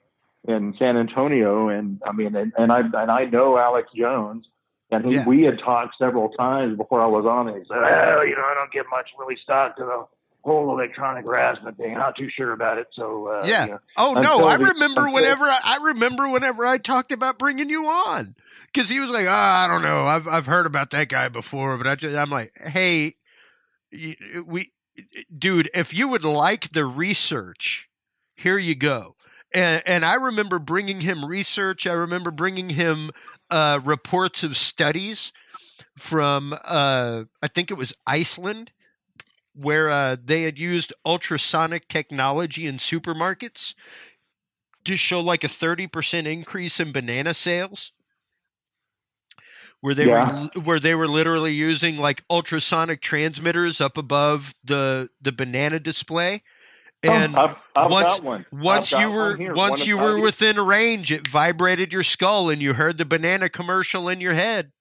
Speaker 3: in San Antonio, and I mean, and I know Alex Jones. And we had talked several times before I was on it. He said, I don't get much really stock to the whole electronic harassment thing. I'm not too sure about it. So,
Speaker 2: I remember whenever I talked about bringing you on, because he was like, I don't know. I've heard about that guy before, but I'm like, hey, dude, if you would like the research, here you go. And I remember bringing him research. I remember bringing him reports of studies from, I think it was Iceland, where they had used ultrasonic technology in supermarkets to show like a 30% increase in banana sales, where they were literally using like ultrasonic transmitters up above the banana display. And once you were within range, it vibrated your skull and you heard the banana commercial in your head.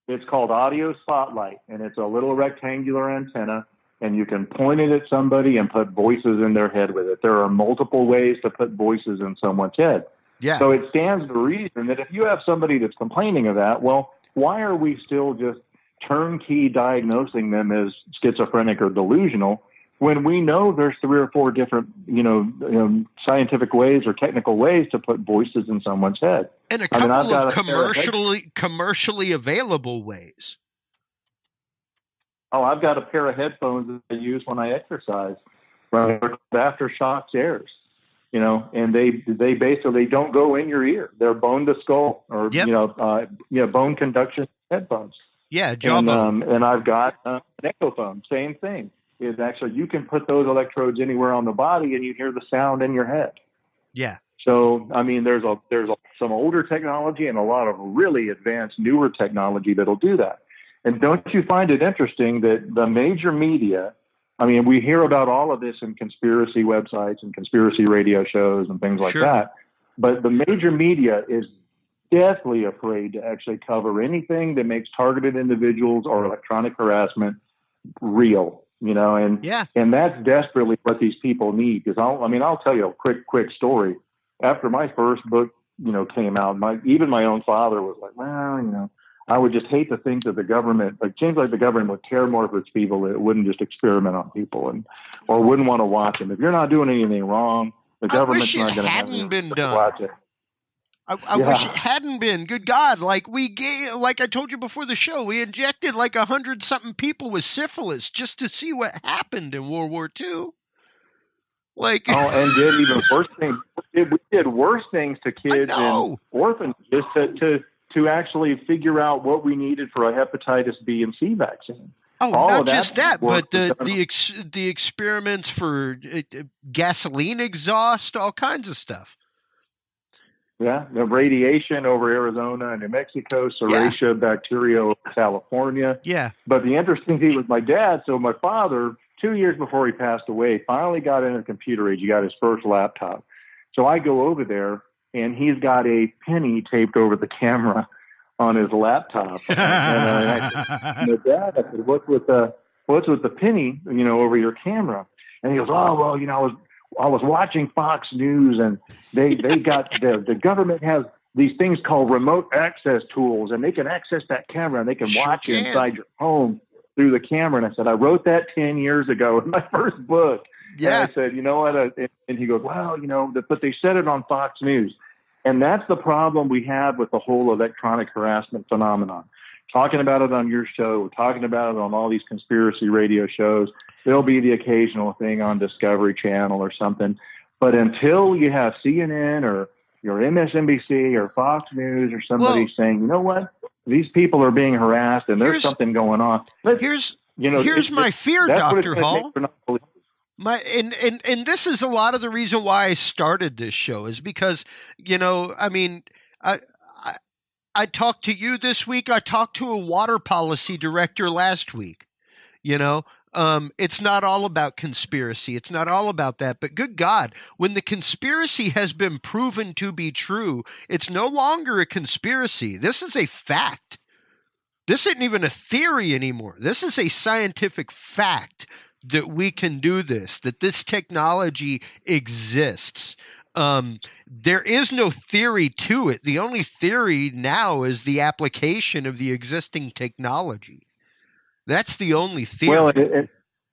Speaker 3: It's called Audio Spotlight, and it's a little rectangular antenna, and you can point it at somebody and put voices in their head with it. There are multiple ways to put voices in someone's head.
Speaker 2: Yeah.
Speaker 3: So it stands to reason that if you have somebody that's complaining of that, well, why are we still just turnkey diagnosing them as schizophrenic or delusional when we know there's 3 or 4 different, scientific ways or technical ways to put voices in someone's head?
Speaker 2: And a couple of commercially available ways.
Speaker 3: Oh, I've got a pair of headphones that I use when I exercise. Right, aftershock airs, and they basically don't go in your ear. They're bone to skull or bone conduction headphones.
Speaker 2: Yeah, jawbone.
Speaker 3: And I've got an echophone. Same thing. Is actually you can put those electrodes anywhere on the body and you hear the sound in your head.
Speaker 2: Yeah.
Speaker 3: So I mean, there's some older technology and a lot of really advanced newer technology that'll do that. And don't you find it interesting that the major media, I mean, we hear about all of this in conspiracy websites and conspiracy radio shows and things like that, but the major media is deathly afraid to actually cover anything that makes targeted individuals or electronic harassment real. And that's desperately what these people need. Because I'll tell you a quick story. After my first book, came out, even my own father was like, well, I would just hate to think that the government, seems like the government would care more for its people. It wouldn't just experiment on people or wouldn't want to watch them. If you're not doing anything wrong, the government's not going to have to watch it.
Speaker 2: I wish it hadn't been. Good God. Like I told you before the show, we injected like 100-something people with syphilis just to see what happened in World War II.
Speaker 3: And did even worse things. We did worse things to kids and orphans just to actually figure out what we needed for a hepatitis B and C vaccine.
Speaker 2: Oh, not just that, but the experiments for gasoline exhaust, all kinds of stuff.
Speaker 3: Yeah, the radiation over Arizona and New Mexico, serratia bacteria over California.
Speaker 2: Yeah.
Speaker 3: But the interesting thing with my dad, so my father, 2 years before he passed away, finally got into the computer age. He got his first laptop. So I go over there, and he's got a penny taped over the camera on his laptop. And I said, my dad, I said, what's with the penny, over your camera? And he goes, oh, well, I was watching Fox News, and they got the government has these things called remote access tools, and they can access that camera, and they can watch you inside your home through the camera. And I said, I wrote that 10 years ago in my first book.
Speaker 2: Yeah.
Speaker 3: And I said, you know what? And he goes, well, but they said it on Fox News. And that's the problem we have with the whole electronic harassment phenomenon. Talking about it on your show, talking about it on all these conspiracy radio shows. There'll be the occasional thing on Discovery Channel or something. But until you have CNN or your MSNBC or Fox News or somebody saying, you know what, these people are being harassed and there's something going on.
Speaker 2: Here's my fear, Dr. Hall. And this is a lot of the reason why I started this show is because, I talked to you this week. I talked to a water policy director last week. It's not all about conspiracy. It's not all about that. But good God, when the conspiracy has been proven to be true, it's no longer a conspiracy. This is a fact. This isn't even a theory anymore. This is a scientific fact that we can do this, that this technology exists. There is no theory to it. The only theory now is the application of the existing technology. That's the only theory. Well,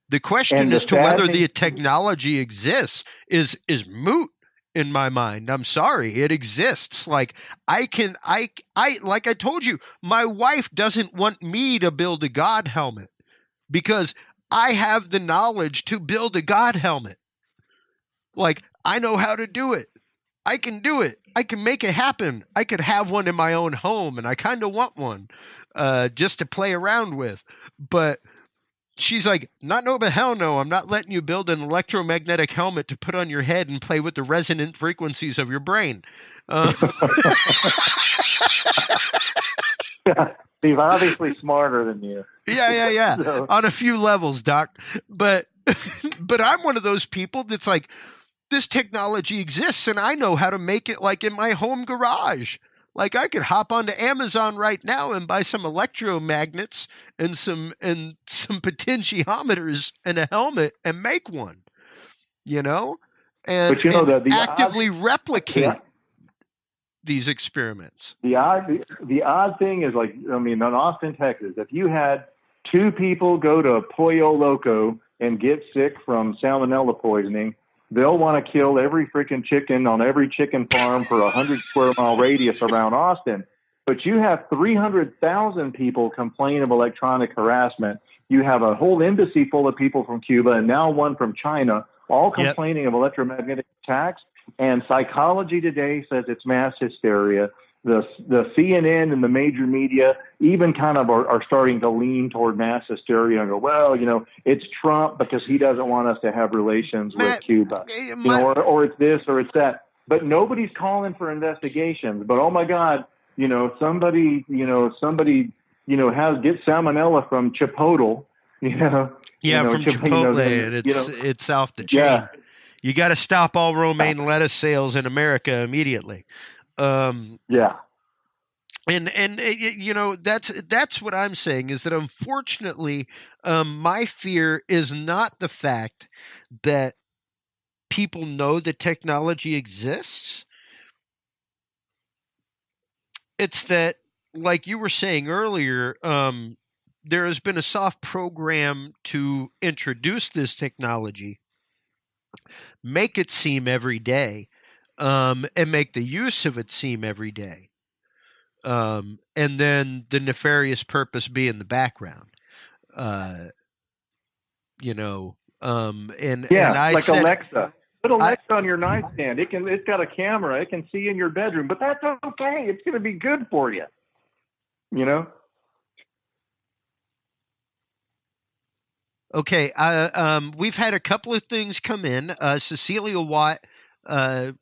Speaker 2: the question as to whether the technology exists is moot in my mind. I'm sorry, it exists. Like like I told you, my wife doesn't want me to build a God helmet because I have the knowledge to build a God helmet. Like, I know how to do it. I can do it. I can make it happen. I could have one in my own home, and I kind of want one just to play around with. But she's like, but hell no. I'm not letting you build an electromagnetic helmet to put on your head and play with the resonant frequencies of your brain.
Speaker 3: He's obviously smarter than you.
Speaker 2: Yeah. So. On a few levels, Doc. But I'm one of those people that's like, this technology exists and I know how to make it like in my home garage. Like I could hop onto Amazon right now and buy some electromagnets and some potentiometers and a helmet and make one, and actively replicate these experiments.
Speaker 3: The odd thing is in Austin, Texas, if you had two people go to Pollo Loco and get sick from salmonella poisoning, they'll want to kill every freaking chicken on every chicken farm for 100 square mile radius around Austin. But you have 300,000 people complain of electronic harassment. You have a whole embassy full of people from Cuba and now one from China, all complaining of electromagnetic attacks. And Psychology Today says it's mass hysteria. The CNN and the major media even kind of are starting to lean toward mass hysteria and go, well, it's Trump because he doesn't want us to have relations with Cuba, or it's this or it's that. But nobody's calling for investigations. But oh my God, somebody gets salmonella from Chipotle,
Speaker 2: from Chipotle, and it's off the chain. Yeah. You got to stop all romaine lettuce sales in America immediately. And that's what I'm saying is that unfortunately, my fear is not the fact that people know the technology exists. It's that, like you were saying earlier, there has been a soft program to introduce this technology, make it seem every day, and make the use of it seem every day. And then the nefarious purpose be in the background, and I
Speaker 3: like
Speaker 2: said,
Speaker 3: Alexa. Put Alexa on your nightstand. It's got a camera. It can see in your bedroom, but that's okay. It's going to be good for you.
Speaker 2: Okay. We've had a couple of things come in. Cecilia Watt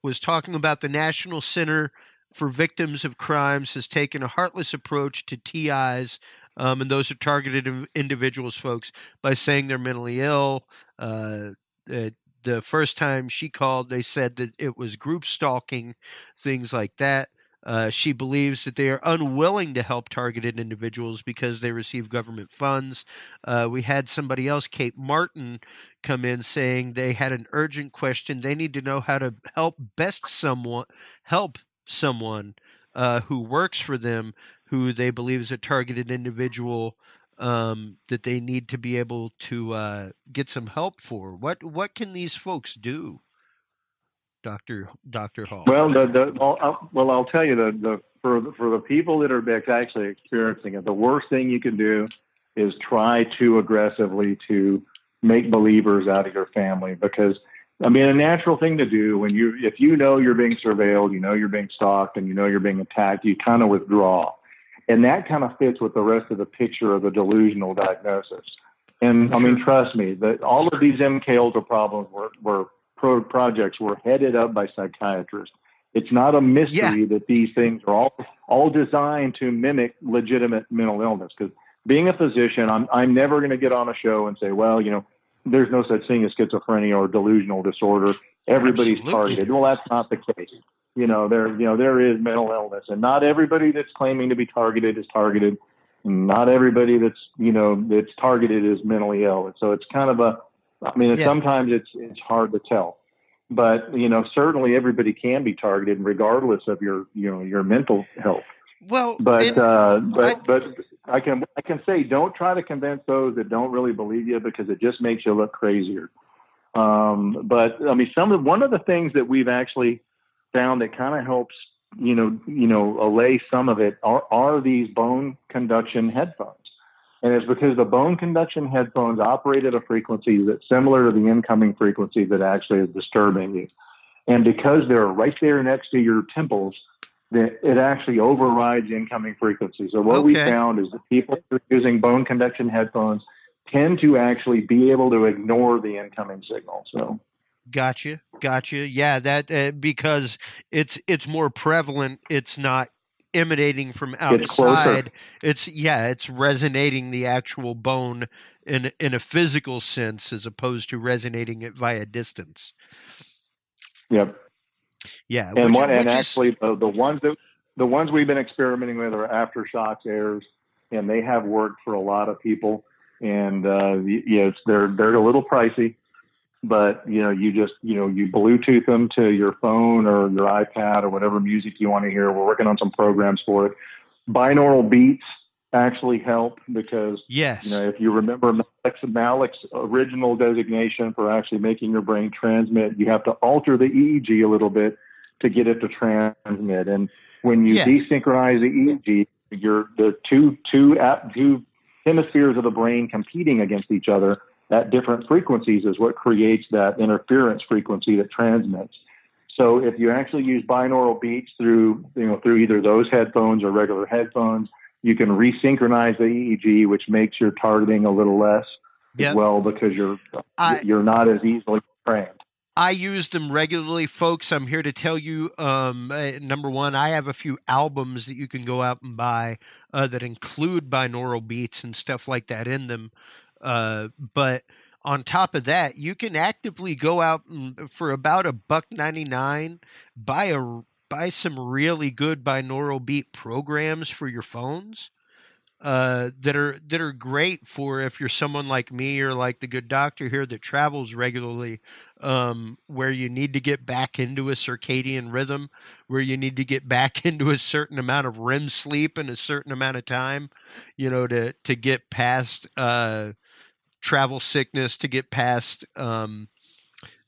Speaker 2: was talking about the National Center for victims of crimes has taken a heartless approach to TIs, and those are targeted individuals, folks, by saying they're mentally ill. Uh, the first time she called, they said that it was group stalking, things like that. She believes that they are unwilling to help targeted individuals because they receive government funds. We had somebody else, Kate Martin, come in saying they had an urgent question. They need to know how to help someone who works for them, who they believe is a targeted individual, that they need to be able to get some help for. What can these folks do, Dr. Hall?
Speaker 3: Well, I'll tell you for the people that are actually experiencing it, the worst thing you can do is try too aggressively to make believers out of your family, because I mean, a natural thing to do if you know you're being surveilled, you know you're being stalked, and you know you're being attacked, you kind of withdraw. And that kind of fits with the rest of the picture of the delusional diagnosis. And I mean, trust me, that all of these MKULTRA problems projects were headed up by psychiatrists. It's not a mystery that these things are all designed to mimic legitimate mental illness. Because being a physician, I'm never going to get on a show and say, well, there's no such thing as schizophrenia or delusional disorder. Everybody's targeted. Well, that's not the case. There is mental illness, and not everybody that's claiming to be targeted is targeted. And not everybody that's targeted is mentally ill. And so it's kind of sometimes it's hard to tell, but certainly everybody can be targeted regardless of your mental health.
Speaker 2: Well,
Speaker 3: but I can say, don't try to convince those that don't really believe you, because it just makes you look crazier. But I mean, one of the things that we've actually found that kind of helps, allay some of it are these bone conduction headphones. And it's because the bone conduction headphones operate at a frequency that's similar to the incoming frequency that actually is disturbing you. And because they're right there next to your temples, that it actually overrides incoming frequency. So what we found is that people who are using bone conduction headphones tend to actually be able to ignore the incoming signal. So.
Speaker 2: Gotcha. Yeah, that because it's more prevalent. It's not emanating from outside. It's resonating the actual bone in a physical sense, as opposed to resonating it via distance.
Speaker 3: Yep.
Speaker 2: Yeah.
Speaker 3: Actually, the ones we've been experimenting with are aftershocks airs, and they have worked for a lot of people. And they're a little pricey, but you Bluetooth them to your phone or your iPad or whatever music you want to hear. We're working on some programs for it. Binaural beats actually help, because if you remember Malik's original designation for actually making your brain transmit, you have to alter the EEG a little bit to get it to transmit. And when you desynchronize the EEG, the two hemispheres of the brain competing against each other at different frequencies is what creates that interference frequency that transmits. So if you actually use binaural beats through either those headphones or regular headphones, you can resynchronize the EEG, which makes your targeting a little less as well, because you're not as easily trained.
Speaker 2: I use them regularly, folks. I'm here to tell you, number one, I have a few albums that you can go out and buy that include binaural beats and stuff like that in them. But on top of that, you can actively go out and, for about $1.99, buy some really good binaural beat programs for your phones. That are great for if you're someone like me or like the good doctor here that travels regularly, where you need to get back into a circadian rhythm, where you need to get back into a certain amount of REM sleep in a certain amount of time, to get past travel sickness, to get past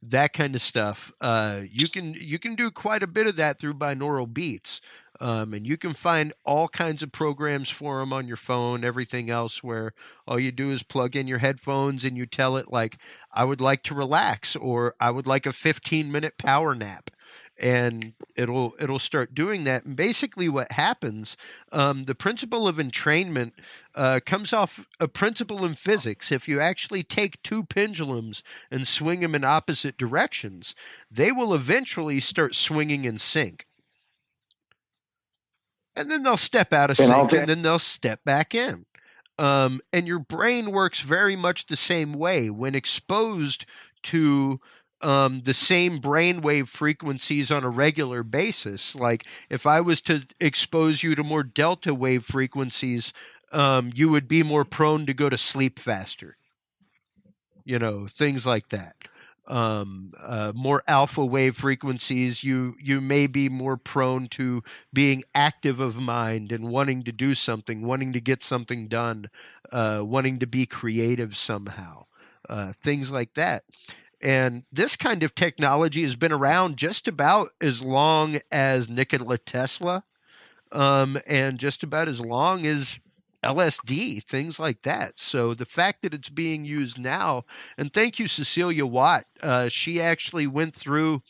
Speaker 2: that kind of stuff. You can do quite a bit of that through binaural beats. And you can find all kinds of programs for them on your phone, everything else, where all you do is plug in your headphones and you tell it, like, I would like to relax, or I would like a 15-minute power nap. And it'll start doing that. And basically what happens, the principle of entrainment comes off a principle in physics. If you actually take two pendulums and swing them in opposite directions, they will eventually start swinging in sync. and then they'll step out of sync, and then they'll step back in. And your brain works very much the same way when exposed to the same brainwave frequencies on a regular basis. Like if I was to expose you to more delta wave frequencies, you would be more prone to go to sleep faster. Things like that. More alpha wave frequencies, you may be more prone to being active of mind and wanting to do something, wanting to get something done, wanting to be creative somehow, things like that. And this kind of technology has been around just about as long as Nikola Tesla, and just about as long as LSD, things like that. So the fact that it's being used now, and thank you, Cecilia Watt. She actually went through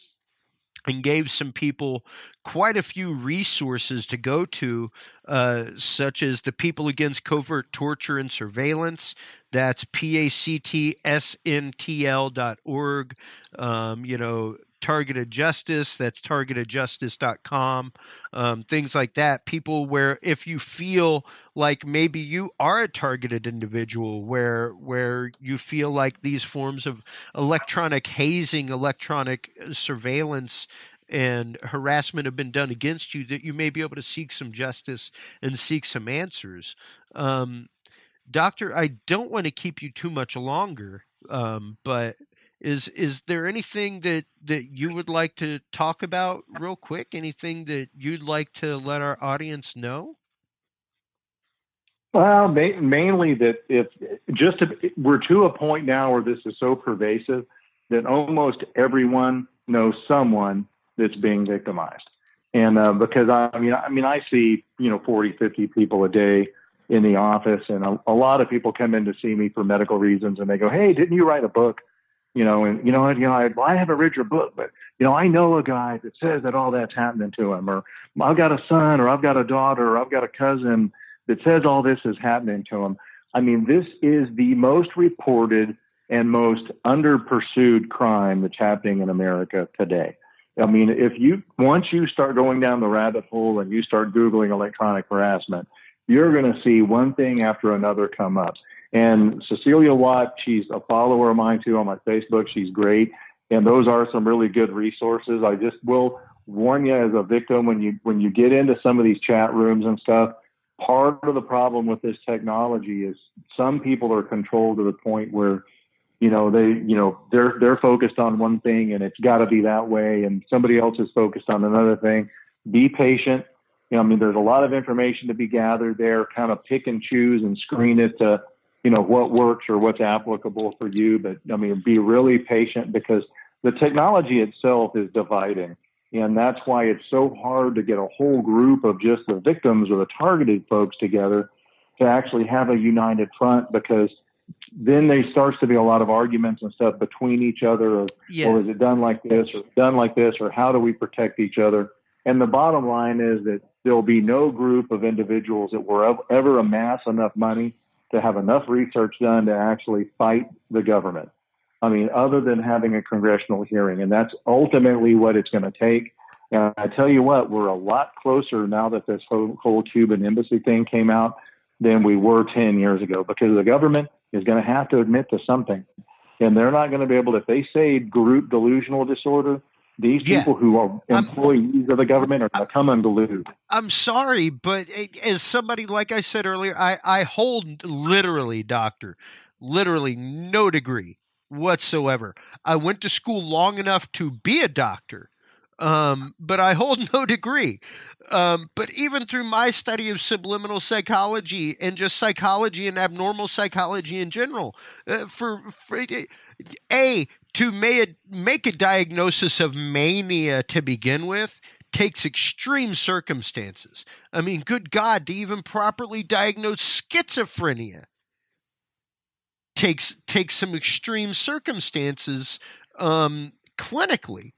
Speaker 2: and gave some people quite a few resources to go to, such as the People Against Covert Torture and Surveillance. That's PACTSNTL.org. Targeted Justice, that's targetedjustice.com, things like that. People where if you feel like maybe you are a targeted individual, where you feel like these forms of electronic hazing, electronic surveillance, and harassment have been done against you, that you may be able to seek some justice and seek some answers. Doctor, I don't want to keep you too much longer, but is there anything that you would like to talk about real quick? Anything that you'd like to let our audience know?
Speaker 3: Well, mainly that we're to a point now where this is so pervasive that almost everyone knows someone that's being victimized. And because I see 40, 50 people a day in the office, and a lot of people come in to see me for medical reasons, and they go, "Hey, didn't you write a book?" I haven't read your book, but I know a guy that says that all that's happening to him, or I've got a son, or I've got a daughter, or I've got a cousin that says all this is happening to him. I mean, this is the most reported and most under pursued crime that's happening in America today. I mean, once you start going down the rabbit hole and you start Googling electronic harassment, you're going to see one thing after another come up. And Cecilia Watt, she's a follower of mine too on my Facebook. She's great. And those are some really good resources. I just will warn you as a victim, when you get into some of these chat rooms and stuff, part of the problem with this technology is some people are controlled to the point where, they're focused on one thing and it's got to be that way. And somebody else is focused on another thing. Be patient. There's a lot of information to be gathered there. Kind of pick and choose and screen it to, what works or what's applicable for you. But be really patient, because the technology itself is dividing. And that's why it's so hard to get a whole group of just the victims or the targeted folks together to actually have a united front, because then there starts to be a lot of arguments and stuff between each other of, well, is it done like this or done like this, or how do we protect each other? And the bottom line is that there'll be no group of individuals that will ever amass enough money to have enough research done to actually fight the government. Other than having a congressional hearing. And that's ultimately what it's going to take. And I tell you what, we're a lot closer now that this whole Cuban embassy thing came out than we were 10 years ago, because the government is going to have to admit to something. And they're not going to be able to, if they say group delusional disorder, these people who are employees of the government are going to come unglued.
Speaker 2: I'm sorry, but as somebody, like I said earlier, I hold literally no degree whatsoever. I went to school long enough to be a doctor, but I hold no degree. But even through my study of subliminal psychology and just psychology and abnormal psychology in general, to make a diagnosis of mania to begin with takes extreme circumstances. Good God, to even properly diagnose schizophrenia takes some extreme circumstances clinically,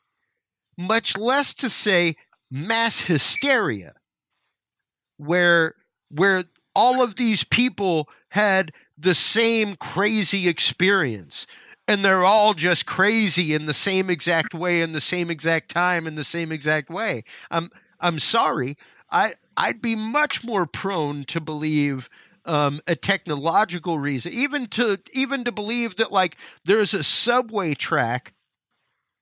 Speaker 2: much less to say mass hysteria, where all of these people had the same crazy experience. And they're all just crazy in the same exact way, in the same exact time, in the same exact way. I'm sorry, I'd be much more prone to believe a technological reason, even to believe that like there's a subway track,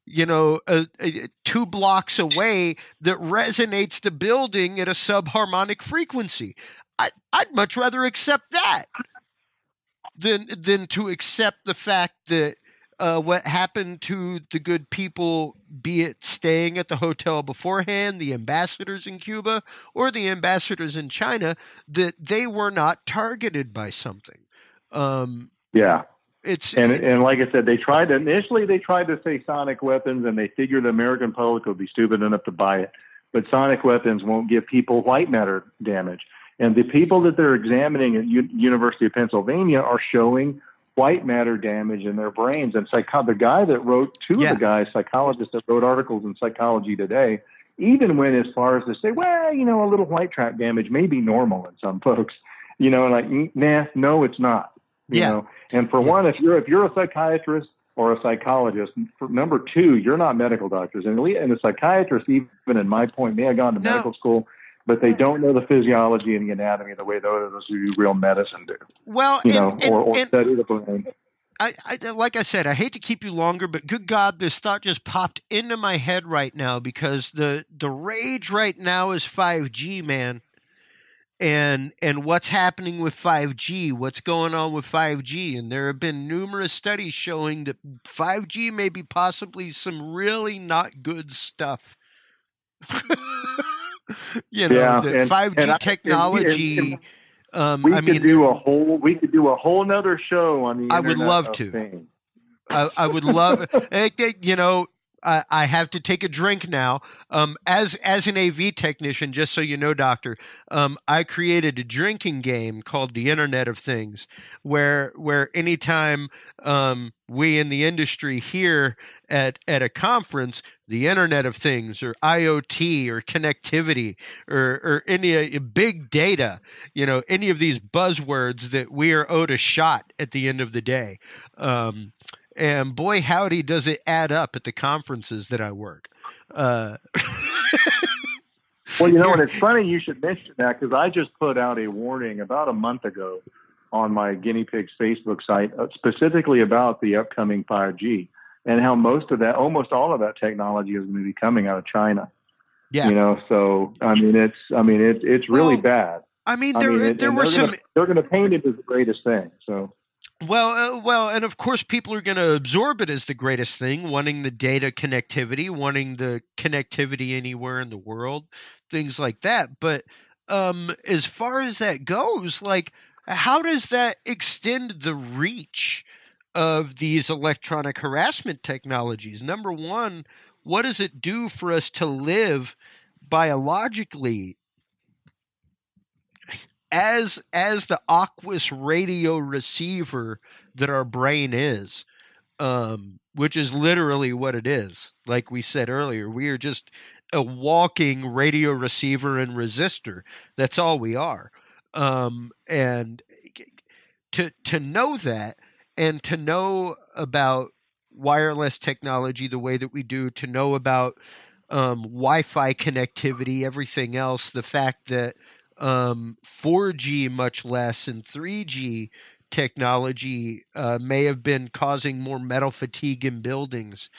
Speaker 2: 2 blocks away that resonates the building at a subharmonic frequency. I'd much rather accept that than to accept the fact that what happened to the good people, be it staying at the hotel beforehand, the ambassadors in Cuba or the ambassadors in China, that they were not targeted by something.
Speaker 3: Yeah. And like I said, initially they tried to say sonic weapons, and they figured the American public would be stupid enough to buy it. But sonic weapons won't give people white matter damage. And the people that they're examining at University of Pennsylvania are showing white matter damage in their brains. And the guy that wrote, two of the guys, psychologists that wrote articles in Psychology Today, even went as far as to say, well, a little white track damage may be normal in some folks, and no, it's not. You know? And for one, if you're a psychiatrist or a psychologist, number two, you're not medical doctors. And the psychiatrists, even in my point, may have gone to medical school, but they don't know the physiology and the anatomy the way those who do real medicine do.
Speaker 2: Well,
Speaker 3: or study the brain.
Speaker 2: I like I said, I hate to keep you longer, but good God, this thought just popped into my head right now, because the rage right now is 5G, man. And what's happening with 5G, what's going on with 5G. And there have been numerous studies showing that 5G may be possibly some really not good stuff. The 5G technology.
Speaker 3: We could do a whole nother show on the internet.
Speaker 2: I would love to. I would love, I have to take a drink now. As an AV technician, just so you know, Doctor, I created a drinking game called the Internet of Things, where anytime we in the industry hear at a conference the Internet of Things or IoT or connectivity or any big data, any of these buzzwords, that we are owed a shot at the end of the day. And boy, howdy, does it add up at the conferences that I work.
Speaker 3: Well, and it's funny you should mention that, because I just put out a warning about a month ago on my Guinea Pigs Facebook site, specifically about the upcoming 5G and how almost all of that technology is going to be coming out of China. Yeah. So it's really bad.
Speaker 2: There were some.
Speaker 3: They're going to paint it as the greatest thing. So.
Speaker 2: Well, and of course people are going to absorb it as the greatest thing, wanting the data connectivity, wanting the connectivity anywhere in the world, things like that. But as far as that goes, like, how does that extend the reach of these electronic harassment technologies? Number one, what does it do for us to live biologically as the aqueous radio receiver that our brain is, which is literally what it is. Like we said earlier, we are just a walking radio receiver and resistor. That's all we are. And to know that, and to know about wireless technology the way that we do, to know about Wi-Fi connectivity, everything else, the fact that 4G much less, and 3G technology may have been causing more metal fatigue in buildings,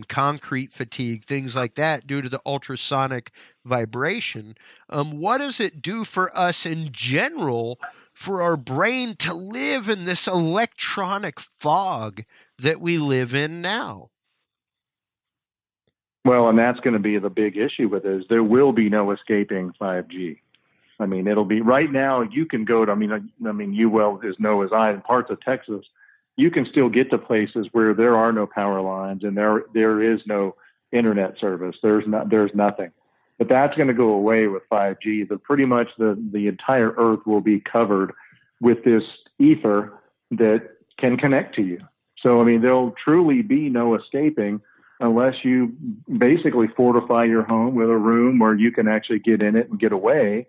Speaker 2: concrete fatigue, things like that, due to the ultrasonic vibration. What does it do for us in general, for our brain to live in this electronic fog that we live in now?
Speaker 3: Well, and that's going to be the big issue with it, is there will be no escaping 5G. It'll be right now. You can go to, you well as know as I, in parts of Texas, you can still get to places where there are no power lines and there is no internet service. There's nothing. But that's going to go away with 5G. Pretty much the entire Earth will be covered with this ether that can connect to you. So, there'll truly be no escaping unless you basically fortify your home with a room where you can actually get in it and get away.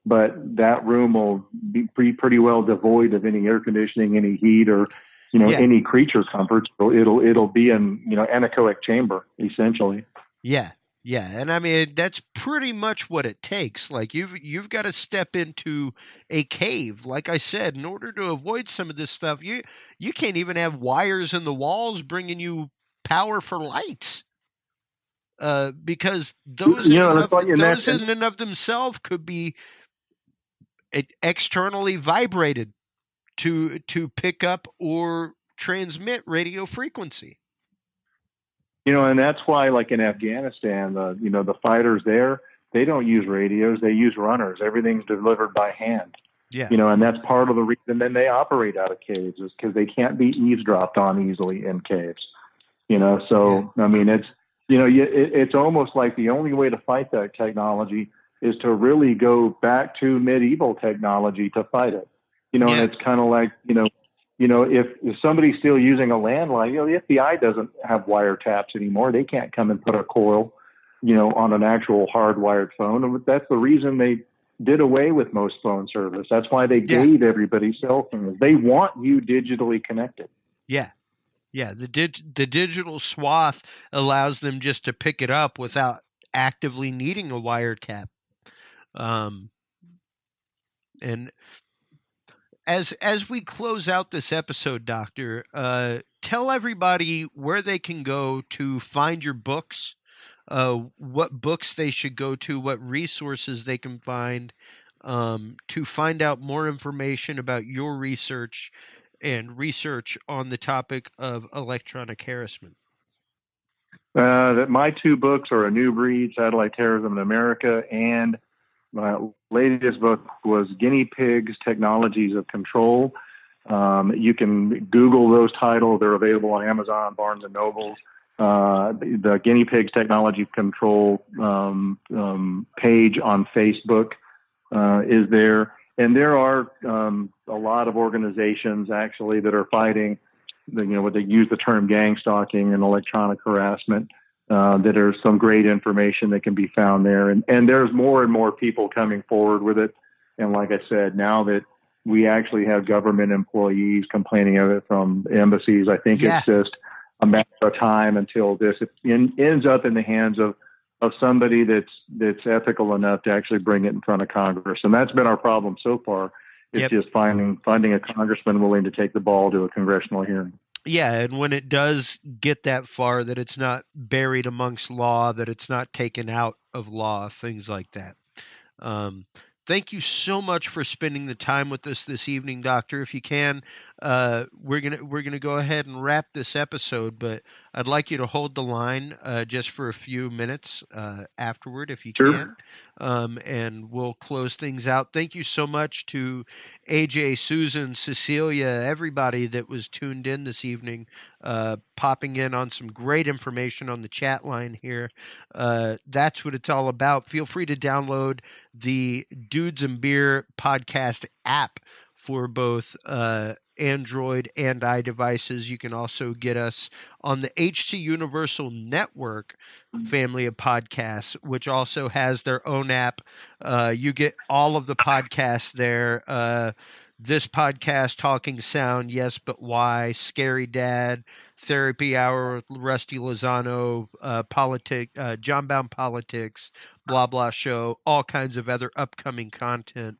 Speaker 3: But that room will be pretty well devoid of any air conditioning, any heat, or any creature comforts. So it'll be an anechoic chamber essentially.
Speaker 2: Yeah, Yeah, and I mean that's pretty much what it takes. Like you've got to step into a cave. Like I said, in order to avoid some of this stuff, you can't even have wires in the walls bringing you power for lights. Because
Speaker 3: You know, that's like,
Speaker 2: those in and of themselves could be externally vibrated to pick up or transmit radio frequency.
Speaker 3: you know, and that's why, like in Afghanistan, the fighters there, they don't use radios; they use runners. Everything's delivered by hand.
Speaker 2: Yeah.
Speaker 3: You know, and that's part of the reason then they operate out of caves, is because they can't be eavesdropped on easily in caves. You know, so I mean, it's almost like the only way to fight that technology is to really go back to medieval technology to fight it. You know, and it's kind of like, if somebody's still using a landline, the FBI doesn't have wiretaps anymore. They can't come and put a coil, on an actual hardwired phone. And that's the reason they did away with most phone service. That's why they gave everybody cell phones. They want you digitally connected.
Speaker 2: Yeah. Yeah. The digital swath allows them just to pick it up without actively needing a wiretap. And as we close out this episode, Doctor, tell everybody where they can go to find your books, what books they should go to, what resources they can find to find out more information about your research and research on the topic of electronic harassment.
Speaker 3: That my two books are A New Breed, Satellite Terrorism in America, and my latest book was Guinea Pigs, Technologies of Control. You can Google those titles. They're available on Amazon, Barnes & Noble. The Guinea Pigs Technology of Control page on Facebook is there. And there are a lot of organizations, actually, that are fighting, what they use the term gang stalking and electronic harassment. That are some great information that can be found there. And there's more and more people coming forward with it. And like I said, now that we actually have government employees complaining of it from embassies, I think it's just a matter of time until this ends up in the hands of somebody that's ethical enough to actually bring it in front of Congress. And that's been our problem so far. It's just finding a congressman willing to take the ball to a congressional hearing.
Speaker 2: Yeah, and when it does get that far, that it's not buried amongst law, that it's not taken out of law, things like that. Thank you so much for spending the time with us this evening, Doctor. If you can, we're gonna go ahead and wrap this episode, but I'd like you to hold the line just for a few minutes afterward, if you can, and we'll close things out. Thank you so much to AJ, Susan, Cecilia, everybody that was tuned in this evening, popping in on some great information on the chat line here. That's what it's all about. Feel free to download the Dudes and Beer podcast app for both Android and iDevices. You can also get us on the HC Universal Network family of podcasts, which also has their own app. You get all of the podcasts there. This podcast, Talking Sound, Yes But Why, Scary Dad, Therapy Hour with Rusty Lozano, John Bound Politics, Blah Blah Show, all kinds of other upcoming content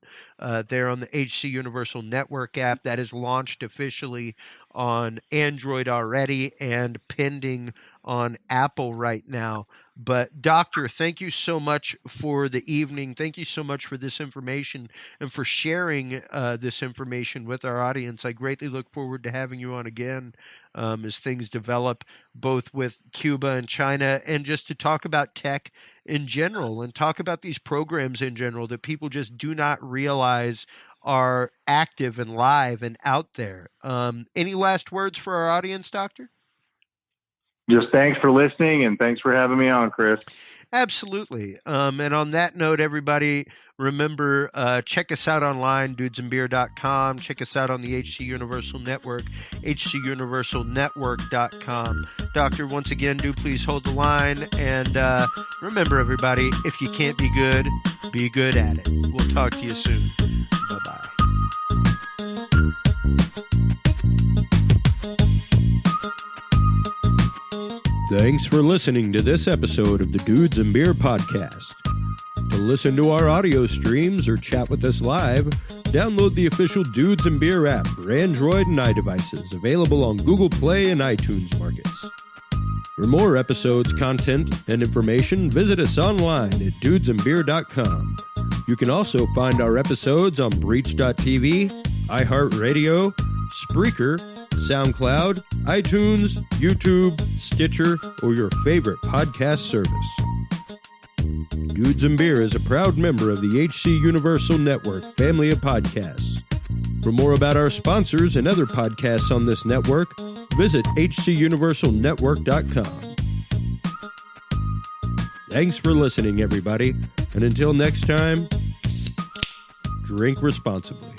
Speaker 2: there on the HC Universal Network app that is launched officially on Android already and pending on Apple right now. But Doctor, thank you so much for the evening. Thank you so much for this information and for sharing this information with our audience. I greatly look forward to having you on again as things develop, both with Cuba and China, and just to talk about tech in general and talk about these programs in general that people just do not realize are active and live and out there. Any last words for our audience, Doctor?
Speaker 3: Just thanks for listening, and thanks for having me on, Chris.
Speaker 2: Absolutely. And on that note, everybody, remember, check us out online, dudesandbeer.com. Check us out on the HC Universal Network, hcuniversalnetwork.com. Doctor, once again, do please hold the line. And remember, everybody, if you can't be good at it. We'll talk to you soon. Bye-bye.
Speaker 1: Thanks for listening to this episode of the Dudes and Beer Podcast. To listen to our audio streams or chat with us live, download the official Dudes and Beer app for Android and iDevices, available on Google Play and iTunes markets. For more episodes, content, and information, visit us online at dudesandbeer.com. You can also find our episodes on Breach.tv, iHeartRadio, Spreaker, SoundCloud, iTunes, YouTube, Stitcher, or your favorite podcast service. Dudes and Beer is a proud member of the HC Universal Network family of podcasts. For more about our sponsors and other podcasts on this network, visit hcuniversalnetwork.com. Thanks for listening, everybody, and until next time, drink responsibly.